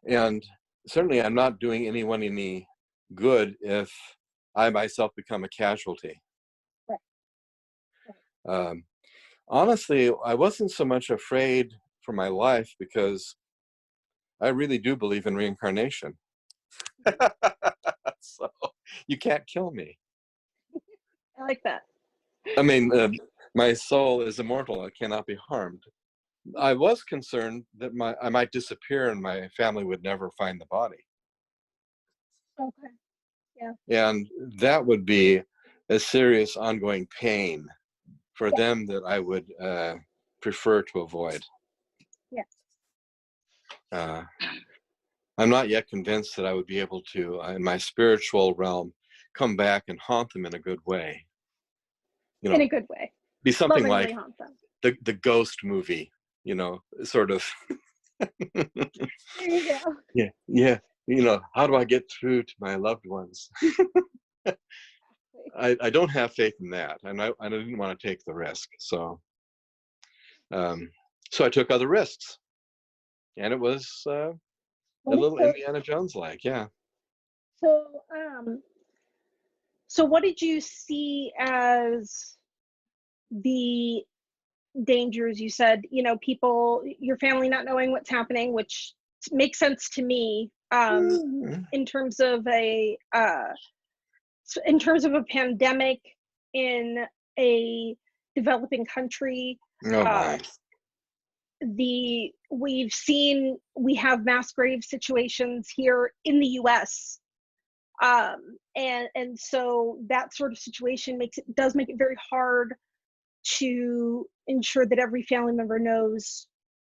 and certainly I'm not doing anyone any good if I myself become a casualty. Right. Honestly, I wasn't so much afraid for my life because I really do believe in reincarnation. So you can't kill me. I like that. I mean, my soul is immortal. It cannot be harmed. I was concerned that I might disappear and my family would never find the body. Okay. Yeah. And that would be a serious ongoing pain for Yeah. them that I would prefer to avoid. Yeah. I'm not yet convinced that I would be able to, in my spiritual realm, come back and haunt them in a good way. You In know, a good way. be something Lovingly like haunt them. the Ghost movie. You know, sort of. There you go. Yeah, yeah. You know, how do I get through to my loved ones? I don't have faith in that, and I didn't want to take the risk. So I took other risks, and it was a little Indiana Jones like, yeah. So, so what did you see as the dangers? You said, people, your family not knowing what's happening, which makes sense to me. In terms of a pandemic in a developing country, Oh uh, my. we have mass grave situations here in the US, and so that sort of situation does make it very hard to ensure that every family member knows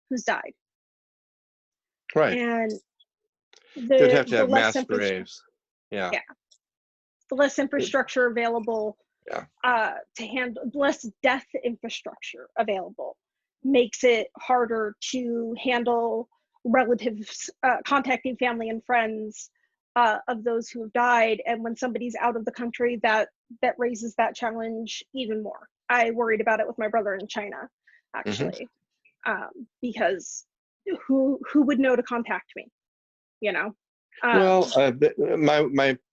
who's died, Right. and They'd have to the have less mass infrastructure, graves. Yeah. yeah, the less infrastructure available, Yeah. to handle, less death infrastructure available, makes it harder to handle relatives, contacting family and friends of those who have died. And when somebody's out of the country, that raises that challenge even more. I worried about it with my brother in China, actually, because who would know to contact me, you know? Well,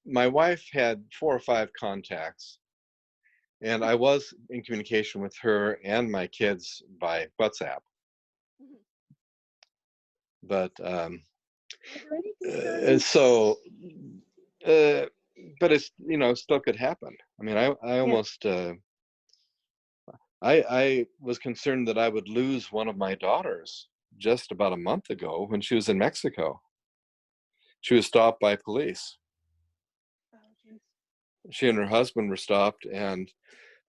my wife had 4 or 5 contacts, and I was in communication with her and my kids by WhatsApp. But so, but it's, still could happen. I mean, I almost I was concerned that I would lose one of my daughters just about a month ago when she was in Mexico. She was stopped by police. She and her husband were stopped, and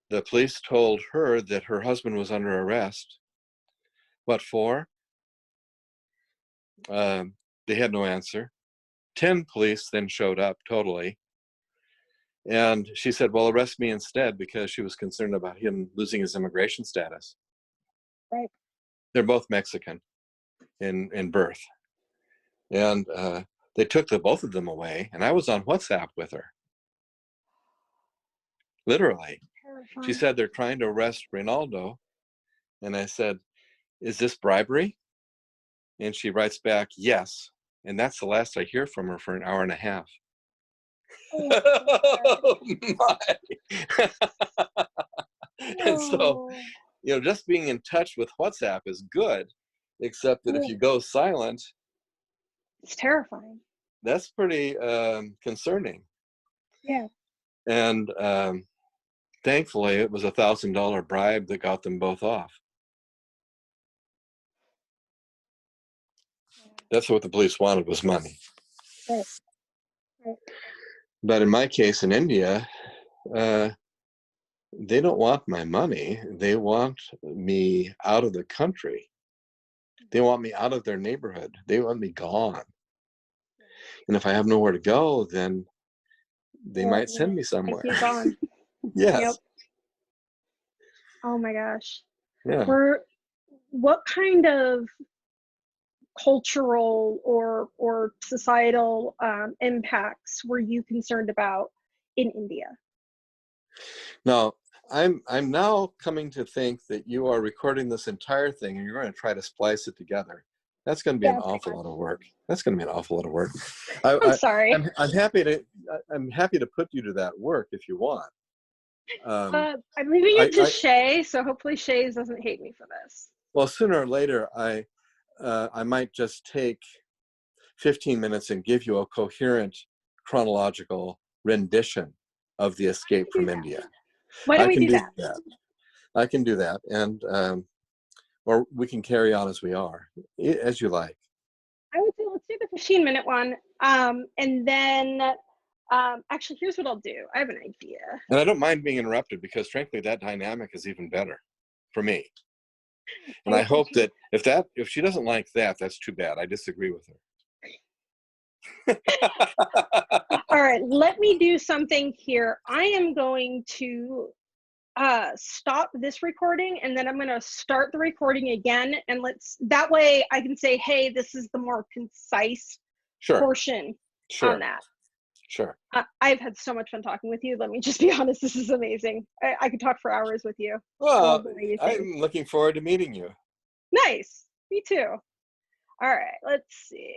the police told her that her husband was under arrest. What for? They had no answer. 10 police then showed up totally. And she said, well, arrest me instead, because she was concerned about him losing his immigration status. Right. They're both Mexican in birth. And they took both of them away, and I was on WhatsApp with her. Literally. Terrifying. She said, they're trying to arrest Reynaldo. And I said, is this bribery? And she writes back, yes. And that's the last I hear from her for an hour and a half. Oh my. And so, just being in touch with WhatsApp is good, except that if you go silent, it's terrifying. That's pretty concerning. Yeah. And thankfully, it was $1,000 bribe that got them both off. That's what the police wanted, was money. Right. Right. But in my case, in India, they don't want my money. They want me out of the country. They want me out of their neighborhood. They want me gone. And if I have nowhere to go, then they might send me somewhere. You're gone. Yes. Yep. Oh my gosh. Yeah. What kind of cultural or societal impacts were you concerned about in India? Now, I'm now coming to think that you are recording this entire thing and you're going to try to splice it together. That's going to be an awful lot of work. That's going to be an awful lot of work. I'm sorry. I'm happy to put you to that work if you want. I'm leaving it to Shay, so hopefully Shay doesn't hate me for this. Well, sooner or later, I might just take 15 minutes and give you a coherent chronological rendition of the escape from India. Why don't we do that? I can do that, and or we can carry on as we are, as you like. I would say let's do the 15-minute one, and then Actually, here's what I'll do. I have an idea. And I don't mind being interrupted because frankly, that dynamic is even better for me. And I hope that if she doesn't like that, that's too bad. I disagree with her. All right, let me do something here. I am going to stop this recording, and then I'm going to start the recording again, and that way I can say, hey, this is the more concise Sure, portion on sure, that. sure. I've had so much fun talking with you. Let me just be honest, this is amazing. I could talk for hours with you. I love Well, the way you think. I'm looking forward to meeting you. Nice. Me too. All right, let's see.